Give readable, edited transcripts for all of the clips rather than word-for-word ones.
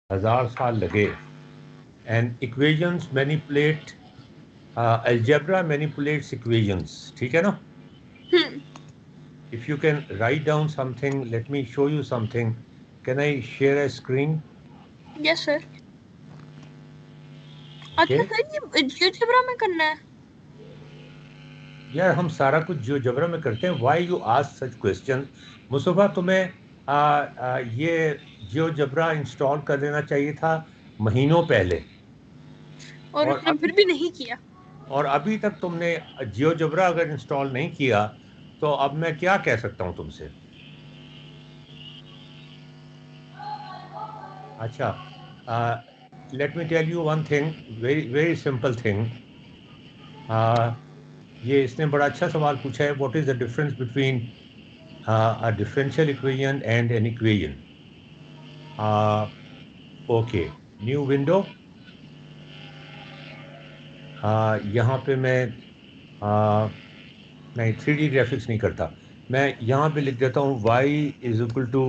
1000 साल लगे. And equations manipulate, algebra manipulates equations. ठीक है ना? If you can write down something, let me show you something. Can I share a screen? Yes sir. Okay. अच्छा sir, ये GeoGebra में करना है? यार हम सारा कुछ जियोजेब्रा में करते हैं. Why you ask such question? Mustafa, तुम्हें ये जियोजेब्रा इंस्टॉल कर लेना चाहिए था महीनों पहले. और और इसने फिर अभी भी नहीं किया. और अभी तक तुमने जियोजेब्रा अगर इंस्टॉल नहीं किया तो अब मैं क्या कह सकता हूं तुमसे? अच्छा, let me tell you one thing, very very simple thing. ये इसने बड़ा अच्छा सवाल पूछा है. What is the difference between a differential equation and an equation? Okay, new window. यहाँ पे मैं नहीं, 3D ग्राफिक्स नहीं करता. मैं यहाँ पे लिख देता हूँ y is equal to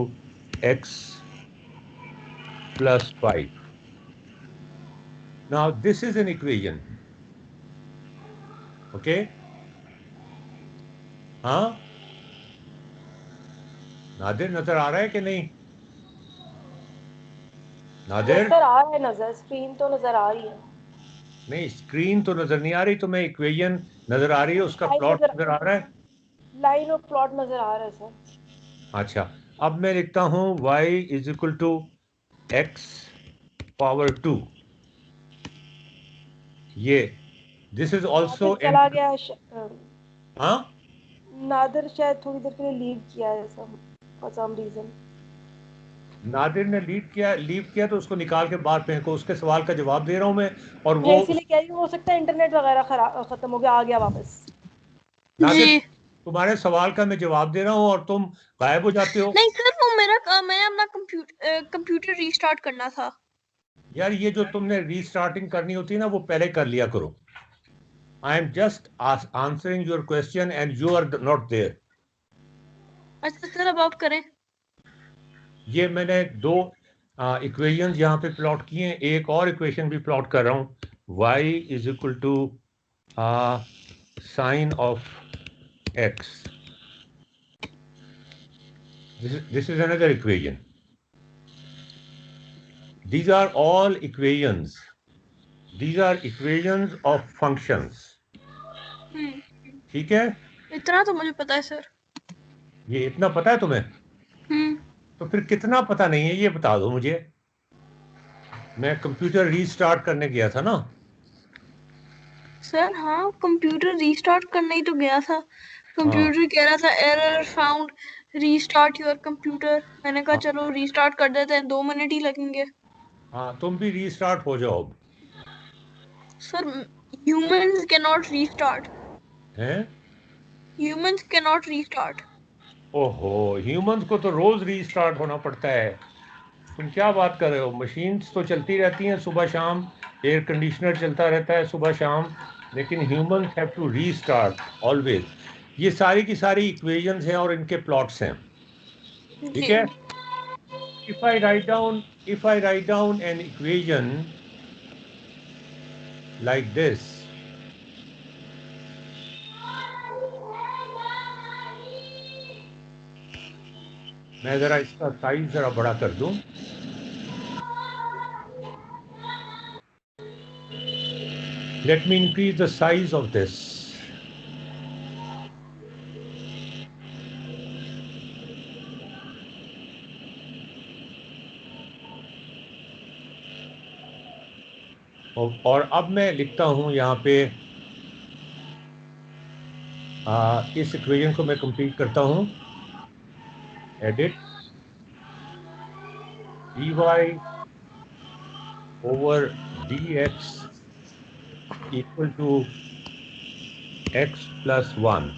x plus 5. Now this is an equation. Okay. हाँ, नादिर नजर आ रहा है कि नहीं? नादिर, नजर आ रहा है, नजर स्क्रीन तो नजर आ रही है. नहीं स्क्रीन तो नजर नहीं आ रही. तुम्हें इक्वेशन नजर आ रही है, उसका लाइन प्लॉट नजर, नजर आ रहा है? लाइन और प्लॉट नजर आ रहा है सर. अच्छा, अब मैं लिखता हूं y is equal to x power 2. ये this is also Nadir an. चला गया है हाँ, नादिर शायद थोड़ी देर के लिए लीव किया है फॉर सम रीजन. नादिर ने लीव किया तो उसको निकाल के बाहर फेंको. उसके सवाल का जवाब दे रहा हूं मैं. और मैं वो इसीलिए कह रही हूँ, हो सकता है इंटरनेट वगैरह खत्म हो गया, आ गया वापस. नादिर, जी तुम्हारे सवाल का मैं जवाब दे रहा हूं और तुम गायब हो जाते हो. नहीं सर, वो मेरा मैंने अपना कंप्यूटर रीस्टार्ट करना था. यार ये जो तुमने रीस्टार्टिंग करनी होती है ना, वो पहले कर लिया करो. I am just answering your question and you are not there. अच्छा सर, अब आप करें. ये मैंने दो इक्वेशंस यहाँ पे प्लॉट किए हैं. एक और इक्वेशन भी प्लॉट कर रहा हूँ. y is equal to sine of x. This is another equation. These are all equations. These are equations of functions. ठीक है? इतना तो मुझे पता है सर. ये इतना पता है तुम्हें? तो फिर कितना पता नहीं है ये बता दो मुझे. मैं कंप्यूटर रीस्टार्ट करने गया था ना. सर हाँ, कंप्यूटर रीस्टार्ट करने ही तो गया था. कंप्यूटर कह रहा था error found, restart your computer. मैंने कहा चलो रीस्टार्ट कर देते हैं, 2 मिनट ही लगेंगे. हाँ, तुम भी रीस्टार्ट हो जाओ. Sir humans cannot restart. हैं? Humans cannot restart. ओहो, ह्यूमंस को तो रोज रीस्टार्ट होना पड़ता है. तुम क्या बात कर रहे हो? मशीन्स तो चलती रहती हैं सुबह शाम. एयर कंडीशनर चलता रहता है सुबह शाम. लेकिन humans have to restart always. ये सारी की सारी इक्वेशंस हैं और इनके प्लॉट्स हैं. ठीक है? if I write down an equation like this, मैं जरा इसका साइज जरा बड़ा कर दूं. Let me increase the size of this. और अब मैं लिखता हूं यहाँ पे, इस इक्वेशन को मैं कंप्लीट करता हूं. Edit dy over dx equal to x plus 1.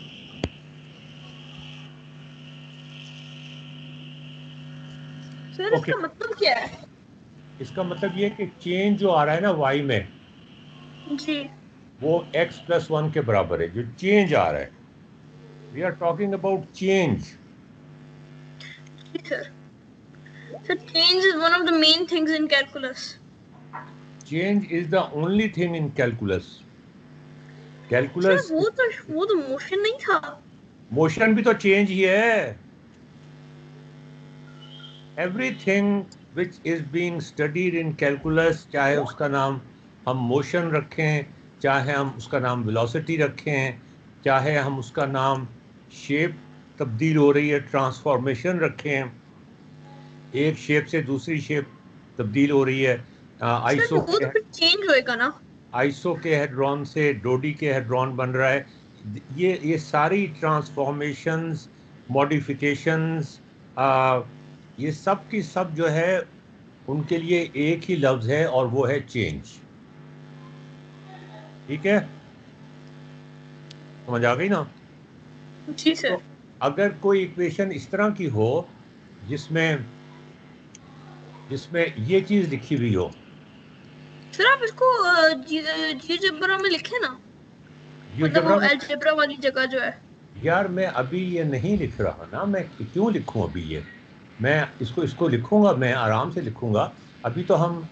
Sir okay, इसका मतलब क्या है? इसका मतलब ये कि चेंज जो आ रहा है ना y में, जी वो x plus 1 के बराबर है. जो चेंज आ रहा है, we are talking about change. Sir. So change is one of the main things in calculus. Change is the only thing in calculus. Sir Calculus, वो तो मोशन नहीं था. मोशन भी तो चेंज ही है. Everything which is being studied in calculus, चाहे उसका नाम हम मोशन रखें, चाहे हम उसका नाम वेलोसिटी रखें, चाहे हम उसका नाम शेप तब्दील हो रही है ट्रांसफॉर्मेशन रखें, एक शेप से दूसरी शेप तब्दील हो रही है. आइसो वो तो फिर चेंज होएगा ना. आइसो के हेड्रॉन से डोडी के हेड्रॉन बन रहा है. ये सारी ट्रांसफॉर्मेशंस, मॉडिफिकेशंस, ये सब की सब जो है उनके लिए एक ही लफ्ज है और वो है चेंज. ठीक है, समझ आ गई ना? जी सर. तो अगर कोई इक्वेशन इस तरह की हो जिसमें ये चीज लिखी हुई हो. सर आप इसको जियोजेब्रा में लिखे ना, जियोजेब्रा मतलब वो में अलजेब्रा वाली जगह जो है. यार मैं अभी ये नहीं लिख रहा ना, मैं क्यों लिखूं अभी ये? मैं इसको लिखूंगा, मैं आराम से लिखूंगा. अभी तो हम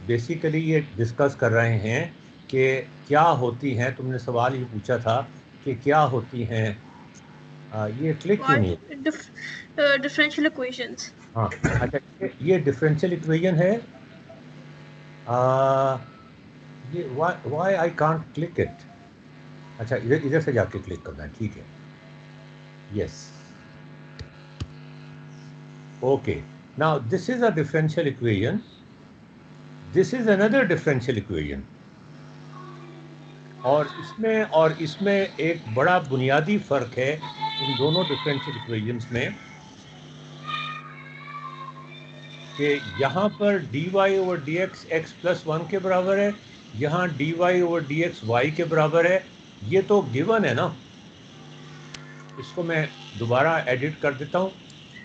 बेसिकली ये डिस्कस कर रहे हैं कि क्या होती हैं. तुमने सवाल ये पूछा था कि क्या होती हैं. ये क्लिक क्यों नहीं है? Differential equations. हाँ अच्छा, ये डिफरेंशियल इक्वेशन है. ये why I can't click it. अच्छा, इधर से जाके क्लिक करना है. ठीक है, yes, okay. Now this is a differential equation, this is another differential equation. और इसमें एक बड़ा बुनियादी फर्क है इन दोनों डिफरेंशियल इक्वेशंस में कि यहाँ पर dy over dx x plus 1 के बराबर है, यहाँ dy ओवर dx y के बराबर है. ये तो गिवन है ना. इसको मैं दोबारा एडिट कर देता हूँ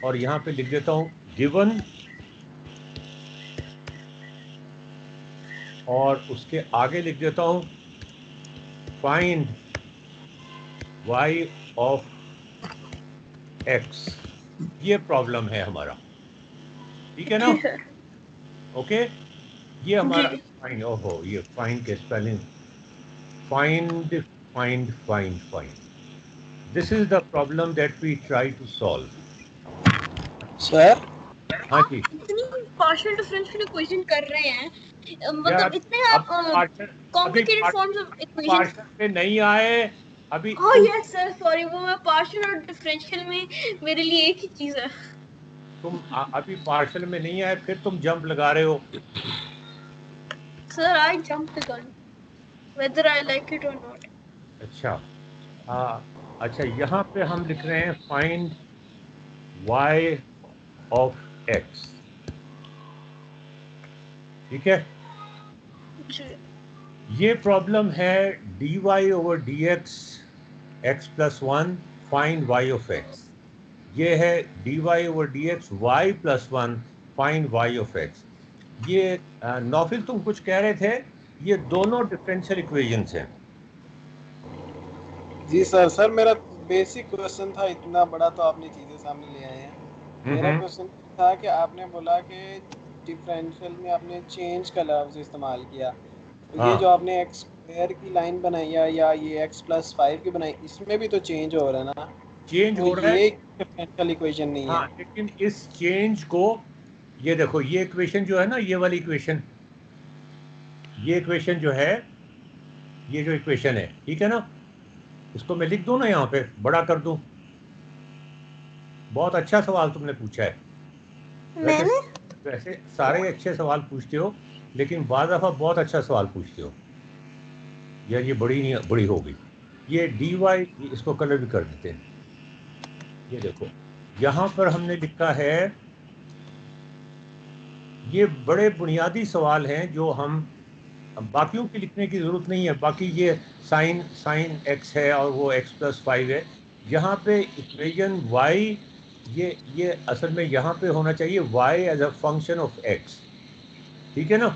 और यहाँ पे लिख देता हूँ गिवन, और उसके आगे लिख देता हूँ फाइंड y ऑफ x. ये प्रॉब्लम है हमारा. ठीक है ना? ओके, ये हमारा फाइंड. ओहो, ये फाइंड के spelling, find find find find. This is the problem that we try to solve. Sir हाँ जी, इतनी पार्शियल डिफरेंशियल इक्वेशन कर रहे हैं, यार, मतलब इतने अब आप complicated forms of equation. Partial पे नहीं आए अभी. ओह यस सर, सॉरी, वो मैं पार्शियल और डिफरेंशियल में मेरे लिए एक ही चीज है. तुम अभी पार्शियल में नहीं आए, फिर तुम जंप लगा रहे हो. Sir I jump the gun whether I like it और नॉट. अच्छा, अच्छा, यहाँ पे हम लिख रहे हैं फाइंड y ऑफ x. ठीक है, ये प्रॉब्लम है dy over dx x plus 1 find y of x. ये है dy over dx y plus 1 find y of x. ये नौफिल तुम कुछ कह रहे थे, ये दोनों डिफरेंशियल इक्वेशंस हैं. जी सर मेरा बेसिक क्वेश्चन था. इतना बड़ा तो आपने चीजें सामने ले आए हैं. मेरा क्वेश्चन था कि आपने बोला कि डिफरेंशियल में आपने चेंज का लफ्ज इस्तेमाल किया, तो ये जो आपने x स्क्वायर की लाइन बनाई है या ये x प्लस 5 की बनाई, इसमें भी तो चेंज हो रहा है ना. चेंज हो रहा है, ये डिफरेंशियल इक्वेशन नहीं है. लेकिन इस चेंज को, ये देखो, ये इक्वेशन जो है ना, ये वाली इक्वेशन, ये इक्वेशन जो है, ये जो इक्वेशन है, ठीक है ना, इसको मैं लिख दूं ना, यहाँ पे बड़ा कर दूं. बहुत अच्छा सवाल तुमने पूछा है. वैसे सारे अच्छे सवाल पूछते हो, लेकिन बाज़ दफ़ा बहुत अच्छा सवाल पूछते हो. यार ये बड़ी हो गई. ये dy, इसको कलर भी कर देते हैं. ये देखो, यहाँ पर हमने लिखा है, ये बड़े बुनियादी सवाल हैं जो हम, बाकियों की लिखने की ज़रूरत नहीं है. बाकी ये साइन x है और वो x प्लस 5 है. यहाँ पे इक्वेशन y, ये असल में यहाँ पे होना चाहिए y as a function of x. ठीक है ना,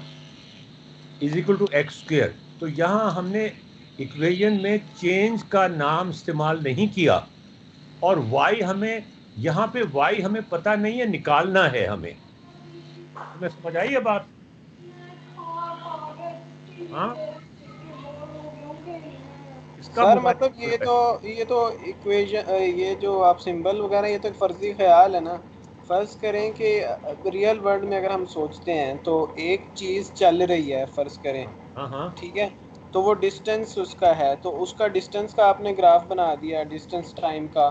is equal to x square. तो यहाँ हमने इक्वेशन में चेंज का नाम इस्तेमाल नहीं किया और y हमें यहाँ पे y हमें पता नहीं है, निकालना है हमें। तुम्हें समझ आई है बात? हाँ, इसका सर मोबाइल मतलब ये तो इक्वेशन, ये जो आप सिंबल वगैरह, ये तो एक फर्जी ख्याल है ना। फर्ज करें कि रियल वर्ल्ड में अगर हम सोचते हैं तो एक चीज़ चल रही है, फर्ज करें, हाँ हाँ ठीक है, तो वो डिस्टेंस उसका है, तो उसका डिस्टेंस का आपने ग्राफ बना दिया, डिस्टेंस टाइम का,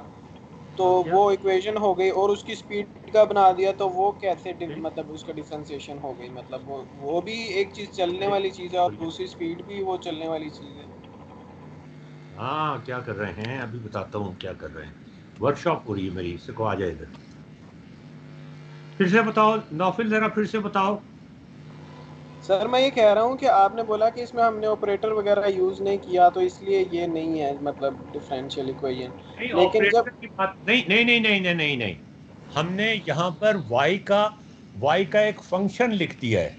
तो हाँ, क्या वो इक्वेशन हो गई। और उसकी स्पीड का बना दिया, तो वो कैसे ठीक? मतलब उसका डिफरेंशिएशन हो गई। मतलब वो भी एक चीज़ चलने बोलिए, वाली चीज़ है और बोलिए। दूसरी स्पीड भी वो चलने वाली चीज़ है। हाँ, क्या कर रहे हैं, अभी बताता हूँ क्या कर रहे हैं। वर्कशॉप हो रही है मेरी, इसको आ जाए इधर। फिर से बताओ नौफिल, जरा फिर से बताओ। सर मैं ये कह रहा हूँ कि आपने बोला कि इसमें हमने ऑपरेटर वगैरह यूज़ नहीं किया, तो इसलिए ये नहीं है मतलब डिफरेंशियल इक्वेशन। नहीं, लेकिन ऑपरेटर जब की बात नहीं, नहीं नहीं नहीं नहीं नहीं नहीं। हमने यहाँ पर y का एक फंक्शन लिख दिया है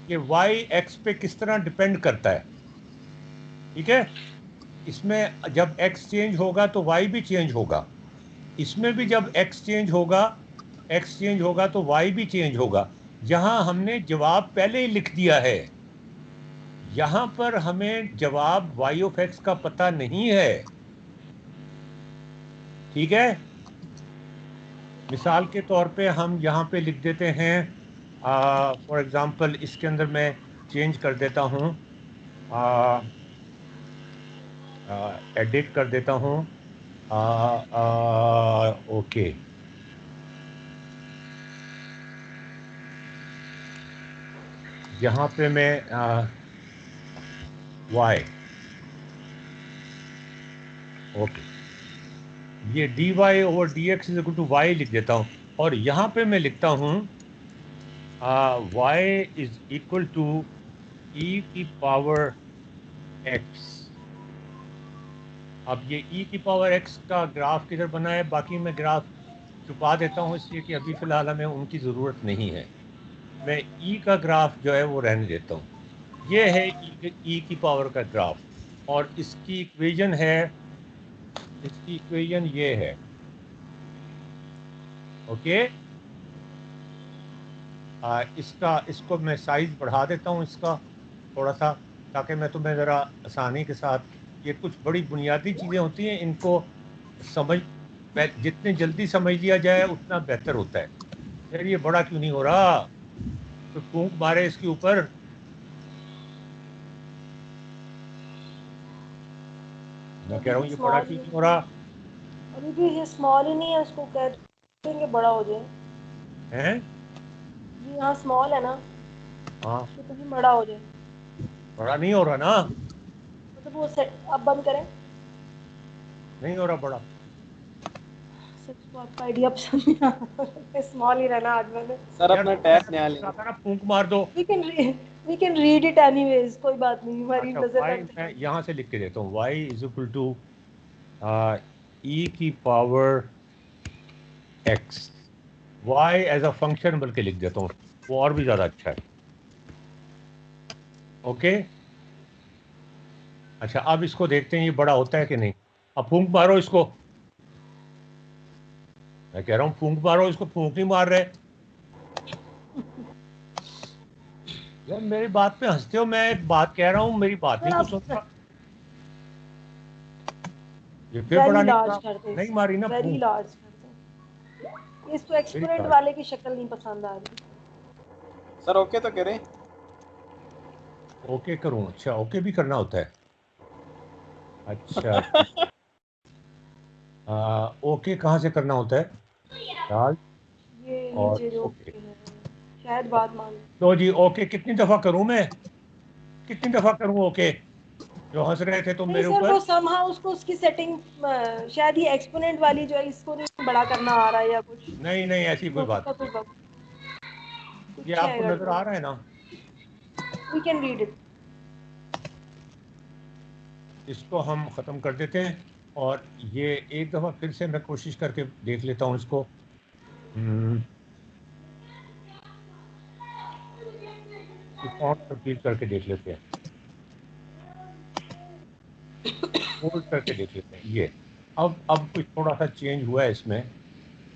कि y x पे किस तरह डिपेंड करता है। ठीक है, इसमें जब x चेंज होगा तो y भी चेंज होगा, इसमें भी जब x चेंज होगा तो y भी चेंज होगा। यहाँ हमने जवाब पहले ही लिख दिया है, यहाँ पर हमें जवाब y ऑफ x का पता नहीं है। ठीक है, मिसाल के तौर पे हम यहाँ पे लिख देते हैं, फॉर एग्जांपल इसके अंदर मैं चेंज कर देता हूँ, एडिट कर देता हूँ, ओके, यहाँ पे मैं y, ओके, ये dy over dx is equal to y लिख देता हूँ। और यहाँ पे मैं लिखता हूँ y is equal to e की पावर x। अब ये e की पावर x का ग्राफ किधर बना है, बाकी मैं ग्राफ छुपा देता हूँ इसलिए कि अभी फिलहाल हमें उनकी ज़रूरत नहीं है। मैं e का ग्राफ जो है वो रहने देता हूँ। ये है e की पावर का ग्राफ, और इसकी इक्वेशन ये है। ओके, इसको मैं साइज बढ़ा देता हूँ इसका थोड़ा सा, ताकि मैं तुम्हें ज़रा आसानी के साथ, ये कुछ बड़ी बुनियादी चीज़ें होती हैं, इनको समझ जितने जल्दी समझ लिया जाए उतना बेहतर होता है। यार ये बड़ा क्यों नहीं हो रहा, तो फूंक मारे इसके ऊपर। मैं कह अभी रहा हूँ भी ये बड़ा स्मॉल क्यों ही नहीं हो रहा अभी भी ये स्मॉल ही नहीं है, उसको कह देंगे बड़ा हो जाए। है। जी हाँ, स्मॉल है ना, हाँ, तो कहीं बड़ा हो जाए। बड़ा नहीं हो रहा ना, मतलब वो सेट अब बंद करें। नहीं हो रहा बड़ा। सच को आपका आइडिया पसंद नहीं आया। स्मॉल ही रहना आज मैंने। सर यार अपना तो टेस्ट मैंने नया कहा लेंगे। था ना फूंक मार दो। We can read it anyways, कोई बात नहीं, हमारी अच्छा, नजर y लग मैं जाएगी। यहाँ से लिख के देता हूँ, y is equal to e की power x, y as a function बल्कि लिख देता हूँ, वो और भी ज़्यादा अच्छा है। ओके, अच्छा अब इसको देखते हैं ये बड़ा होता है कि नहीं। अब फूंक मारो इसको, मैं कह रहा हूँ फूंक मारो इसको, फूंक नहीं मार रहे। यार मेरी बात पे हंसते हो, मैं एक बात कह रहा हूँ, मेरी बात सर नहीं कुछ आप सुनता। ये फिर वेरी बड़ा नहीं हो लार्ज रहा, कर दें नहीं इसको, मारी ना वेरी फूंक लार्ज कर दें। इसको मेरी एक्सपोनेंट बात। वाले की शक्ल नहीं पसंद आ रही। सर ओके तो करें। ओके करूँ, अच्छा ओके भी करना होता है। अच्छा अच्छा, ओके कहाँ से करना होता है, डाल ये और नीचे जो ओके। है, शायद बात मान। तो जी ओके कितनी दफा करूं मैं, कितनी दफा करूं ओके, जो हंस रहे थे तुम नहीं मेरे सर, ऊपर। वो समहाउ उसको उसकी सेटिंग, शायद ये एक्सपोनेंट वाली जो है इसको नहीं बड़ा करना आ रहा है या कुछ। नहीं नहीं, ऐसी कोई बात उसका नहीं तो है, ये कुछ है आपको नजर गड़बड़। आ रहा है ना। We can read it. इसको हम ख़त्म कर देते हैं, और ये एक दफ़ा फिर से मैं कोशिश करके देख लेता हूँ इसको। इसको और तब्दील करके देख लेते हैं, फोल्ड करके देख लेते हैं ये। अब कुछ थोड़ा सा चेंज हुआ है इसमें।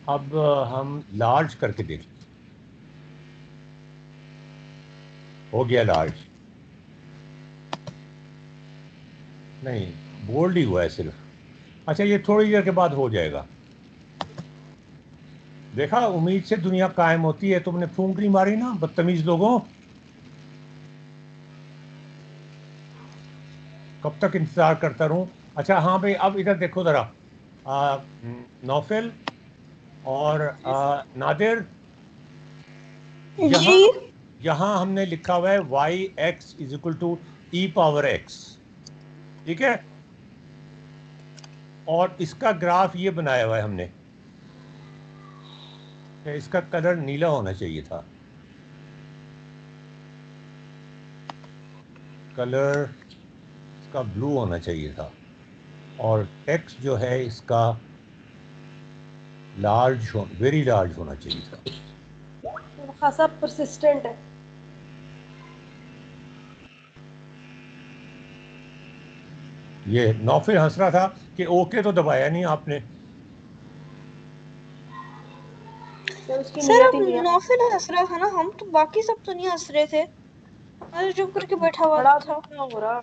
अब हम लार्ज करके देख लें। हो गया लार्ज, नहीं बोल्ड ही हुआ है सिर्फ। अच्छा ये थोड़ी देर के बाद हो जाएगा। देखा, उम्मीद से दुनिया कायम होती है। तुमने फूंक नहीं मारी ना बदतमीज लोगों। कब तक इंतजार करता रहूं? अच्छा हाँ भाई, अब इधर देखो जरा। नौफिल और नादिर, यहाँ जी यहाँ हमने लिखा हुआ है y x is equal to e power x, ठीक है। और इसका ग्राफ ये बनाया हुआ है हमने कि इसका कलर नीला होना चाहिए था। कलर इसका ब्लू होना चाहिए था। और टेक्स्ट जो है इसका लार्ज वेरी लार्ज होना चाहिए था। खासा परसिस्टेंट है। ये नौफिल हंस रहा था कि ओके तो दबाया नहीं आपने। उसकी सर, नियत अब ही नहीं है। नौफिल हंस रहा था ना, हम तो बाकी सब तो नहीं हंस रहे थे। मैं चुप करके बैठा हुआ बड़ा था। तो हो रहा।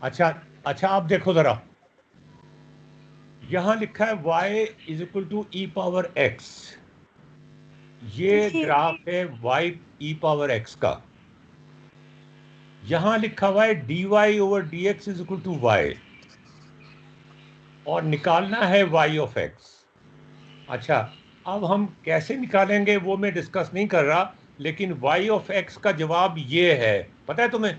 अच्छा अच्छा, आप देखो जरा, यहां लिखा है y is equal to e power x. ये जी ग्राफ है y ई पावर एक्स का। यहां लिखा हुआ है dy over d x is equal to y, और निकालना है y ऑफ x। अच्छा, अब हम कैसे निकालेंगे वो मैं डिस्कस नहीं कर रहा, लेकिन y ऑफ x का जवाब ये है, पता है तुम्हें?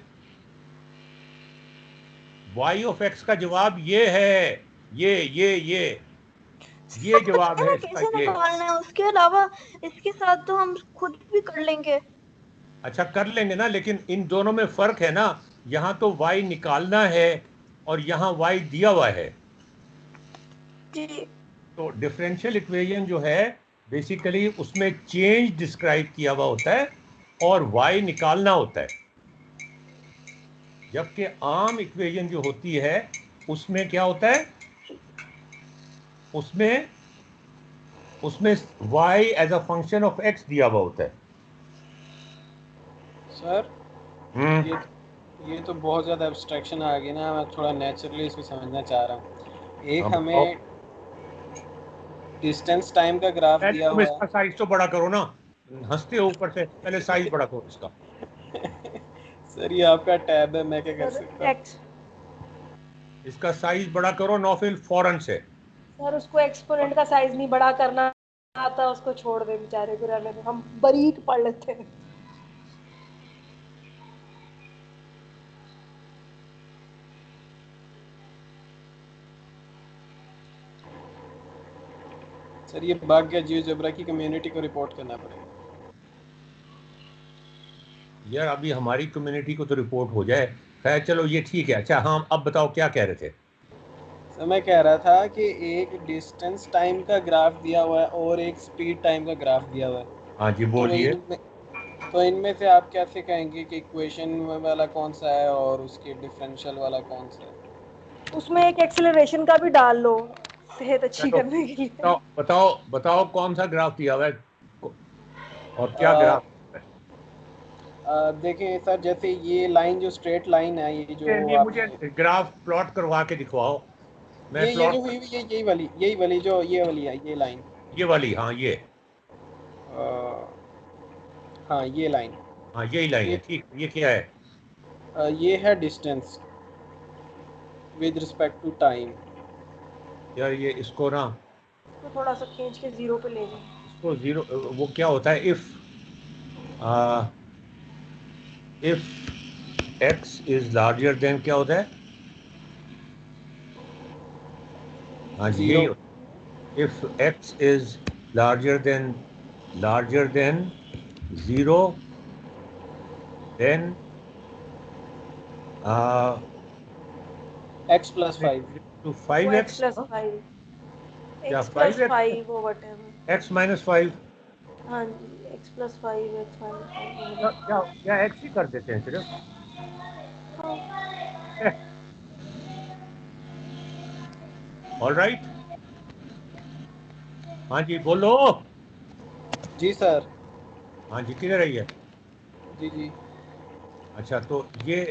y ऑफ x का जवाब ये है, ये पता जवाब है है ना इसका, कैसे ये। निकालना है, उसके अलावा इसके साथ तो हम खुद भी कर लेंगे। अच्छा कर लेंगे ना, लेकिन इन दोनों में फर्क है ना। यहाँ तो y निकालना है और यहाँ y दिया हुआ है। जी तो डिफरेंशियल इक्वेशन जो है बेसिकली उसमें चेंज डिस्क्राइब किया हुआ होता है और y निकालना होता है। जबकि आम इक्वेशन जो होती है उसमें क्या होता है, उसमें उसमें y as a function of x दिया हुआ होता है। Sir hmm. ये तो बहुत ज़्यादा एब्स्ट्रैक्शन आ गई ना, मैं थोड़ा नेचुरली इसको समझना चाह रहा हूँ। एक हाँ बताओ। हमें डिस्टेंस टाइम का ग्राफ पहले दिया तुम हुआ इसका साइज तो बड़ा करो ना, हंसते हो ऊपर से। पहले साइज बड़ा करो इसका। है। सर ये आपका टैब है, मैं क्या कर सर सकता हूँ? एक्स इसका साइज बड़ा करो नौफिल फौरन से। सर उसको एक्सपोनेंट का साइज नहीं बड़ा करना आता, उसको छोड़ दे बेचारे को, रहने दो, हम बारीक पढ़ लेते हैं। सर ये बग गया, जियोजेब्रा की कम्युनिटी को रिपोर्ट करना पड़ेगा। यार अभी हमारी कम्युनिटी को तो रिपोर्ट हो जाए। खैर चलो ये ठीक है। अच्छा हाँ, अब बताओ क्या कह रहे थे? सर मैं कह रहा था कि एक डिस्टेंस टाइम का ग्राफ दिया हुआ है और एक स्पीड टाइम का ग्राफ दिया हुआ है। हाँ जी तो बोलिए। इनमें से आप कैसे कहेंगे कि इक्वेशन वाला कौन सा है और उसके डिफरेंशियल वाला कौन सा है? उसमें एक एक्सेलरेशन का भी डाल लो सेहत अच्छी चलो करने के लिए। बताओ बताओ बताओ कौन सा ग्राफ दिया हुआ है और क्या आ, ग्राफ? देखें सर, जैसे ये लाइन जो स्ट्रेट लाइन है, ये जो नहीं मुझे आपने ग्राफ प्लॉट करवा के दिखवाओ। मैं ये प्लॉट जो हुई हुई यही वाली जो ये वाली है, ये लाइन। ये वाली, हाँ ये। हाँ ये लाइन। हाँ यही लाइन है, ये ठीक। ये क्या है? ये है distance with respect to time. यार ये इसको ना, तो थोड़ा सा खींच के जीरो पे ले जाओ। इसको जीरो, वो क्या होता है, if x is larger than क्या होता है? हाँ जी यही जीरो। होता है। If x is larger than zero, then x plus 5। To वो five x x plus five, या एक्स प्लस 5x, फाइव वो वटेवर। एक्स माइनस 5, हाँ जी, x plus five, x minus या एक्स ही कर देते हैं सिर्फ। फाइव। Eh, ऑल राइट, हाँ जी बोलो। जी सर। हाँ जी, किधर है ये? जी जी। अच्छा, तो ये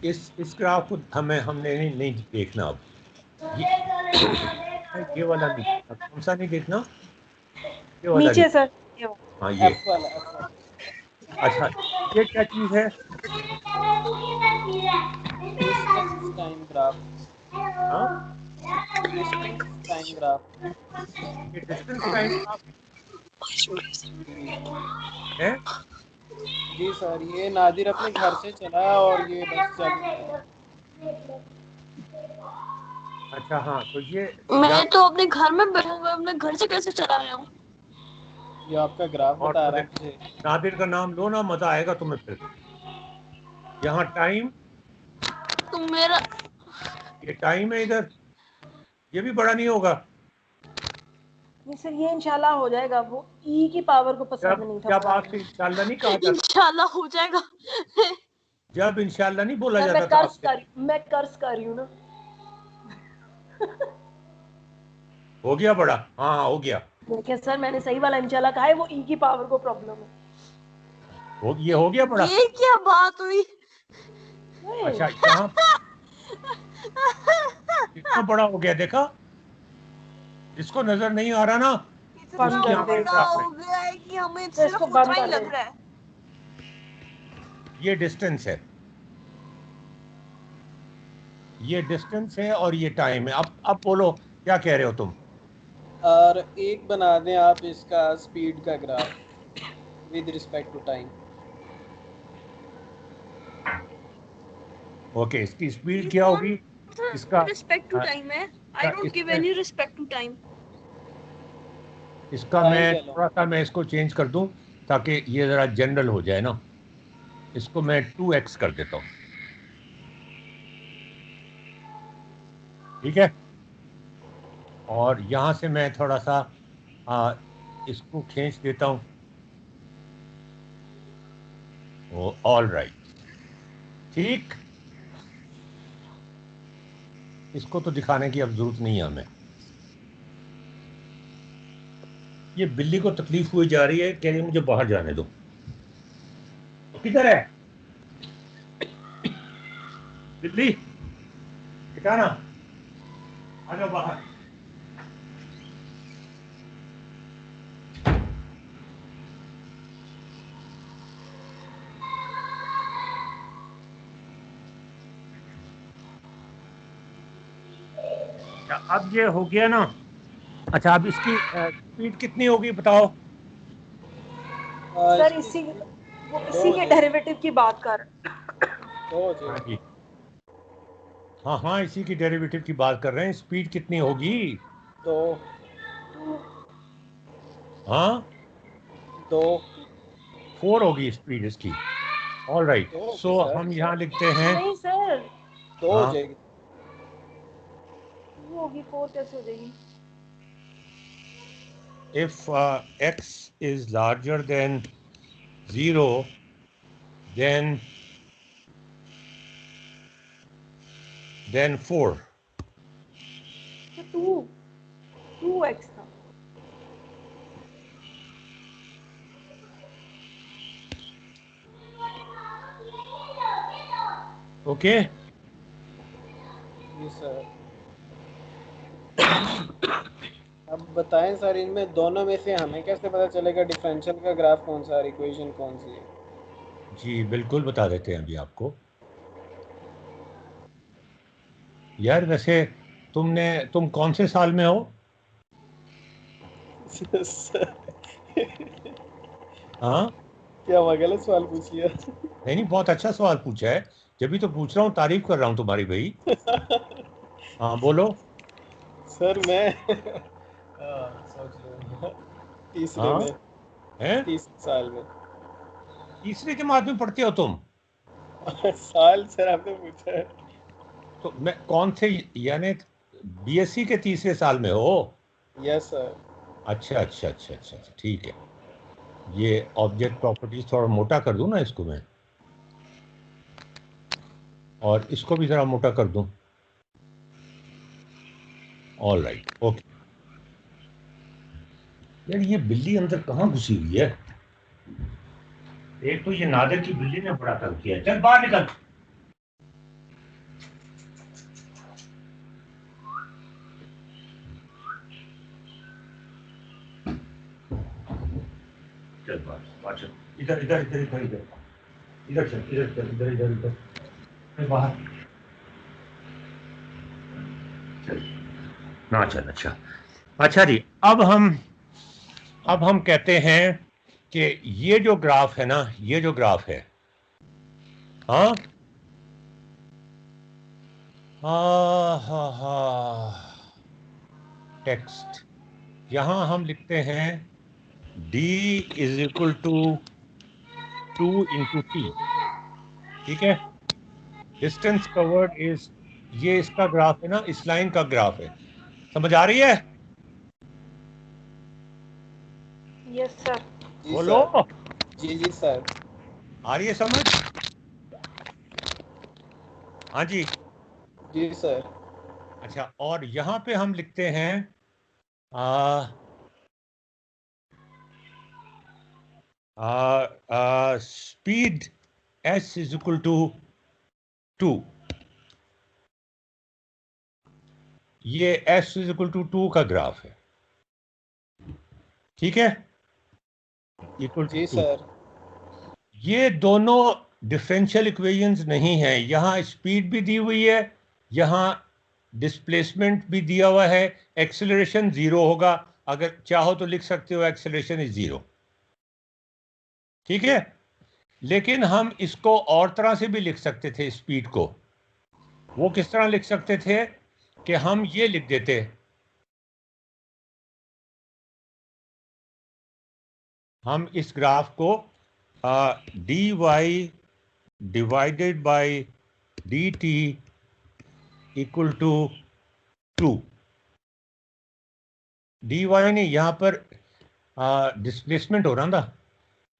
इस ग्राफ को हमने नहीं देखना अब। ये वाला नहीं देखना। कौन सा नहीं देखना? ये वाला नहीं। नीचे सर, ये वाला। हाँ ये। एफ वाला, एफ वाला। अच्छा, ये क्या चीज है? Distance time graph. हाँ, डिस्टेंस टाइम ग्राफ। ये डिस्टेंस टाइम जी है। जी सर, ये नादिर अपने घर से चला और ये बस चल रहा है। अच्छा हाँ, तो ये मैं तो अपने घर में बैठा हुआ, अपने घर से कैसे चला रहा हूँ? ये आपका ग्राफ और बता तो रहा है देखो, मुझे। नादिर का नाम लो ना, मजा आएगा तुम्हें फिर। यहाँ टाइम, तो मेरा ये टाइम है इधर, ये भी बड़ा नहीं होगा। नहीं सर, ये इंशाल्लाह हो जाएगा। वो ई की पावर को पसंद जब नहीं था जब पढ़ाने आपसे में। इंशाल्लाह नहीं कहा जाता, इंशाल्लाह हो जाएगा। जब इंशाल्लाह नहीं बोला सर जाता था आपसे। मैं कर्ज कर रही हूँ ना। हो गया बड़ा, हाँ हाँ हो गया। देखिए सर, मैंने सही वाला इंशाल्लाह कहा है, वो ई की पावर को प्रॉब्लम है। ये हो गया बड़ा। ये क्या बात हुई? अच्छा, यहाँ कितना बड़ा हो गया देखा? जिसको नजर नहीं आ रहा ना, बंद इतना उसकी कर आंखें दे। बड़ा खराब है। हो गया है कि हमें तो इसको सिर्फ बंद उतना ही कर दे। लग रहा है। ये डिस्टेंस है, ये डिस्टेंस है और ये टाइम है। अब बोलो क्या कह रहे हो तुम? और एक बना दें आप इसका स्पीड का graph with respect to time. Okay, इसकी स्पीड ये क्या कौन होगी? सा इसका रिस्पेक्ट टू टाइम है? आई डोंट गिव इसमें एनी रिस्पेक्ट टू टाइम। इसका टाइम मैं कह लो। थोड़ा सा मैं इसको चेंज कर दूं ताकि ये ज़रा जनरल हो जाए ना। इसको मैं 2x कर देता हूँ, ठीक है? और यहाँ से मैं थोड़ा सा इसको खींच देता हूँ। ऑल राइट, ठीक। इसको तो दिखाने की अब जरूरत नहीं है हमें। ये बिल्ली को तकलीफ हुई जा रही है, कह रही है मुझे बाहर जाने दो। किधर है बिल्ली? ठिकाना, आ जाओ बाहर। अच्छा, अब ये हो गया ना। अच्छा, अब इसकी स्पीड कितनी होगी बताओ? सर इसकी वो दो इसी हो के जाएगी, डेरिवेटिव की बात कर। 2 हो हाँ जाएगी। जी, हाँ हाँ, इसी की डेरिवेटिव की बात कर रहे हैं। स्पीड कितनी होगी? 2 हाँ, 2 4 होगी स्पीड इसकी। ऑल राइट, 2 होगी सो सर। हम यहाँ लिखते हैं। नहीं सर, 2 हो हाँ, जाएगी। 2 होगी, 4 कैसे हो जाएगी? if x is larger than 0, then 4। तो 2x था। ओके, जी सर। अब बताएं सर, इनमें दोनों में से हमें कैसे पता चलेगा डिफरेंशियल का ग्राफ कौन सा है, इक्वेशन कौन सी है? जी बिल्कुल बता देते हैं अभी आपको। यार वैसे तुम कौन से साल में हो? सर, हाँ, क्या मैं गलत सवाल पूछ लिया? नहीं नहीं, बहुत अच्छा सवाल पूछा है, जब भी तो पूछ रहा हूँ, तारीफ कर रहा हूँ तुम्हारी भाई। हाँ बोलो। सर मैं सोच लो, तीसरे हाँ में, हैं, 30 साल में। तीसरी जमात में पढ़ते हो तुम? साल सर आपने पूछा है। तो मैं कौन से, यानी बीएससी के तीसरे साल में हो? Yes sir. अच्छा अच्छा अच्छा अच्छा अच्छा, ठीक है। ये ऑब्जेक्ट प्रॉपर्टीज थोड़ा मोटा कर दूं ना इसको मैं, और इसको भी ज़रा मोटा कर दूं। All right, okay. यार ये बिल्ली अंदर कहाँ घुसी हुई है? एक तो ये नादिर की बिल्ली ने बड़ा तंग किया। चल बाहर निकल। चल बाहर चल। इधर इधर इधर इधर इधर इधर चल, इधर चल, इधर इधर इधर बाहर चल ना चल। अच्छा अच्छा जी, अब हम कहते हैं कि ये जो ग्राफ है ना, ये जो ग्राफ है, हाँ टेक्स्ट, यहां हम लिखते हैं d is equal to 2 into t. ठीक है, डिस्टेंस कवर्ड इज, ये इसका ग्राफ है ना, इस लाइन का ग्राफ है। समझ आ रही है? Yes sir. बोलो। जी जी सर। आ रही है समझ? हाँ जी जी सर। अच्छा, और यहां पे हम लिखते हैं speed s is equal to 2। ये s इज इक्वल टू 2 का ग्राफ है। ठीक है, इक्वल जी टू 2। सर। ये दोनों डिफरेंशियल इक्वेशंस नहीं है। यहां स्पीड भी दी हुई है, यहां डिस्प्लेसमेंट भी दिया हुआ है। एक्सेलरेशन 0 होगा, अगर चाहो तो लिख सकते हो एक्सेलरेशन इज 0। ठीक है, लेकिन हम इसको और तरह से भी लिख सकते थे स्पीड को। वो किस तरह लिख सकते थे कि हम ये लिख देते, हम इस ग्राफ को d y divided by d t equal to 2। D y ने यहाँ पर डिस्प्लेसमेंट हो रहा था,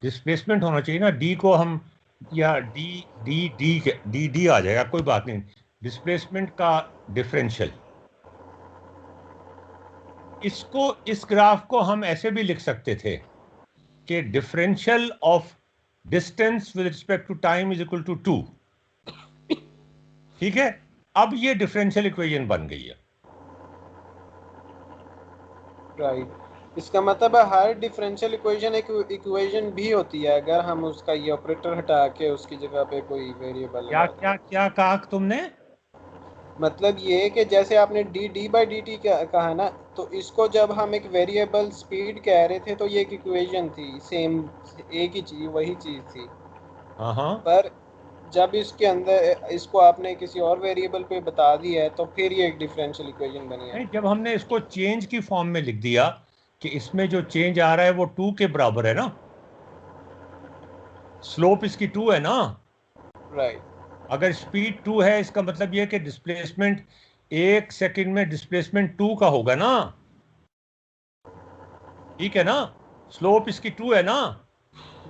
डिस्प्लेसमेंट होना चाहिए ना। डी को हम, या d d d d d आ जाएगा, कोई बात नहीं। डिस्प्लेसमेंट का डिफरेंशियल, इसको, इस ग्राफ को हम ऐसे भी लिख सकते थे कि differential of distance with respect to time is equal to 2। ठीक है, अब ये डिफरेंशियल इक्वेशन बन गई है। राइट, इसका मतलब है हर डिफरेंशियल इक्वेशन एक इक्वेशन भी होती है अगर हम उसका ये ऑपरेटर हटा के उसकी जगह पे कोई वेरिएबल क्या क्या क्या कहा तुमने? मतलब ये कि जैसे आपने D D by d T कहा ना, तो इसको जब हम एक वेरिएबल स्पीड कह रहे थे तो ये एक इक्वेशन थी, सेम एक ही चीज, वही चीज थी। हाँ, पर जब इसके अंदर इसको आपने किसी और वेरिएबल पे बता दिया है तो फिर ये एक डिफरेंशियल इक्वेशन बनी है। नहीं, जब हमने इसको चेंज की फॉर्म में लिख दिया कि इसमें जो चेंज आ रहा है वो 2 के बराबर है ना, स्लोप इसकी 2 है ना। राइट। अगर स्पीड 2 है, इसका मतलब यह कि डिस्प्लेसमेंट 1 सेकंड में डिस्प्लेसमेंट 2 का होगा ना। ठीक है ना, स्लोप इसकी 2 है ना।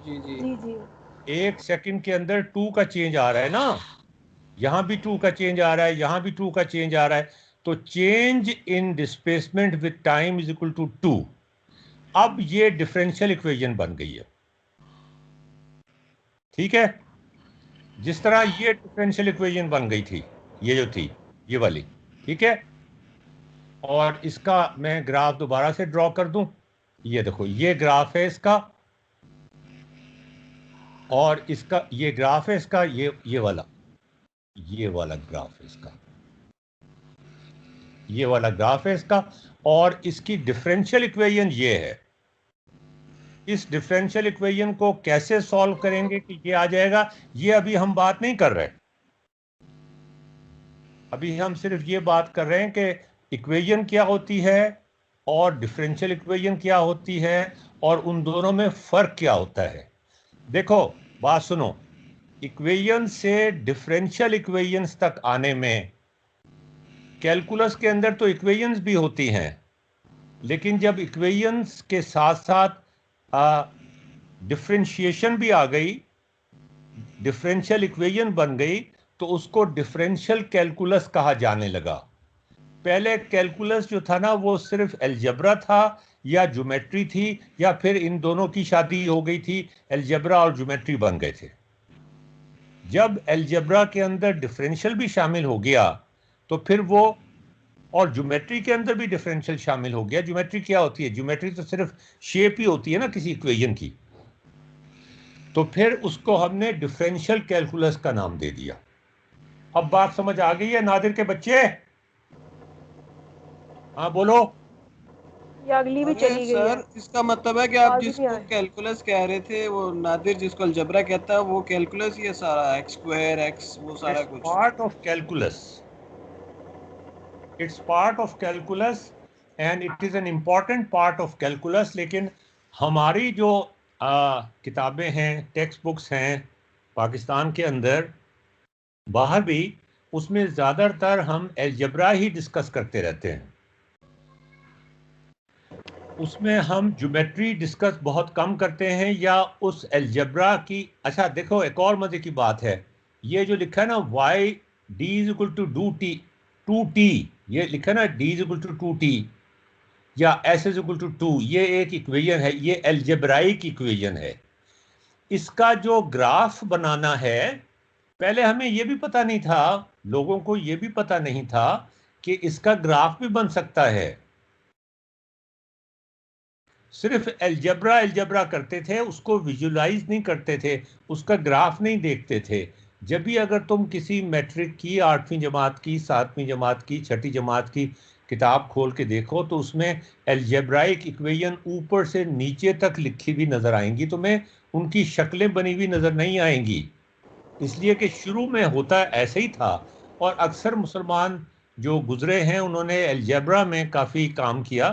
जी जी जी जी। 1 सेकंड के अंदर 2 का चेंज आ रहा है ना, यहां भी 2 का चेंज आ रहा है, यहां भी 2 का चेंज आ रहा है। तो change in displacement with time is equal to 2। अब ये डिफरेंशियल इक्वेशन बन गई है। ठीक है, जिस तरह ये डिफरेंशियल इक्वेशन बन गई थी, ये जो थी ये वाली। ठीक है, और इसका मैं ग्राफ दोबारा से ड्रॉ कर दूं। ये देखो, ये ग्राफ है इसका, और इसका ये ग्राफ है इसका, ये वाला ग्राफ है इसका, ये वाला ग्राफ है इसका। और इसकी डिफरेंशियल इक्वेशन ये है। इस डिफरेंशियल इक्वेशन को कैसे सॉल्व करेंगे कि ये आ जाएगा, ये अभी हम बात नहीं कर रहे। अभी हम सिर्फ ये बात कर रहे हैं कि इक्वेशन क्या होती है और डिफरेंशियल इक्वेशन क्या होती है और उन दोनों में फर्क क्या होता है। देखो बात सुनो, इक्वेशन से डिफरेंशियल इक्वेशंस तक आने में कैलकुलस के अंदर तो इक्वेशंस भी होती हैं, लेकिन जब इक्वेशंस के साथ साथ डिफरेंशिएशन भी आ गई, डिफरेंशियल इक्वेशन बन गई, तो उसको डिफरेंशियल कैलकुलस कहा जाने लगा। पहले कैलकुलस जो था ना वो सिर्फ अलजेब्रा था या ज्योमेट्री थी, या फिर इन दोनों की शादी हो गई थी, अलजेब्रा और ज्योमेट्री बन गए थे। जब अलजेब्रा के अंदर डिफरेंशियल भी शामिल हो गया तो फिर वो, और ज्योमेट्री के अंदर भी डिफरेंशियल शामिल हो गया। ज्योमेट्री क्या होती है? ज्योमेट्री तो सिर्फ शेप ही होती है ना किसी इक्वेशन की। तो फिर उसको हमने डिफरेंशियल कैलकुलस का नाम दे दिया। अब बात समझ आ गई है नादिर के बच्चे? हाँ बोलो। ये अगली भी अरे चली गई है। सर, इसका मतलब है कि आप आवाज ही नहीं जिसको आ रही। कैलकुलस कह रहे थे, वो नादिर जिसको अलजबरा कहता है, वो कैलकुलस ये सारा एक्स स्क्वायर एक्स वो सारा इट्स कुछ। Part of calculus, it's part of calculus and it is an important part of calculus. लेकिन हमारी जो किताबें हैं, टेक्स्ट बुक्स हैं पाकिस्तान के अंदर, बाहर भी, उसमें ज़्यादातर हम अलजबरा ही डिस्कस करते रहते हैं। उसमें हम ज्योमेट्री डिस्कस बहुत कम करते हैं, या उस अलजबरा की। अच्छा देखो, एक और मजे की बात है, ये जो लिखा है ना y d is equal to 2t, ये लिखा है ना d is equal to 2t या s इज इक्वल टू 2, ये एक इक्वेशन है, ये अलजेब्राइक इक्वेशन है। इसका जो ग्राफ बनाना है, पहले हमें ये भी पता नहीं था, लोगों को ये भी पता नहीं था कि इसका ग्राफ भी बन सकता है। सिर्फ अलजबरा अलजबरा करते थे, उसको विजुलाइज नहीं करते थे, उसका ग्राफ नहीं देखते थे। जब भी अगर तुम किसी मैट्रिक की 8वीं जमात की, 7वीं जमात की, 6ठी जमात की किताब खोल के देखो तो उसमें अलजेब्राइक इक्वेशन ऊपर से नीचे तक लिखी हुई नज़र आएंगी, तुम्हें उनकी शक्लें बनी हुई नज़र नहीं आएंगी, इसलिए कि शुरू में होता ऐसे ही था। और अक्सर मुसलमान जो गुजरे हैं उन्होंने अलजेब्रा में काफ़ी काम किया।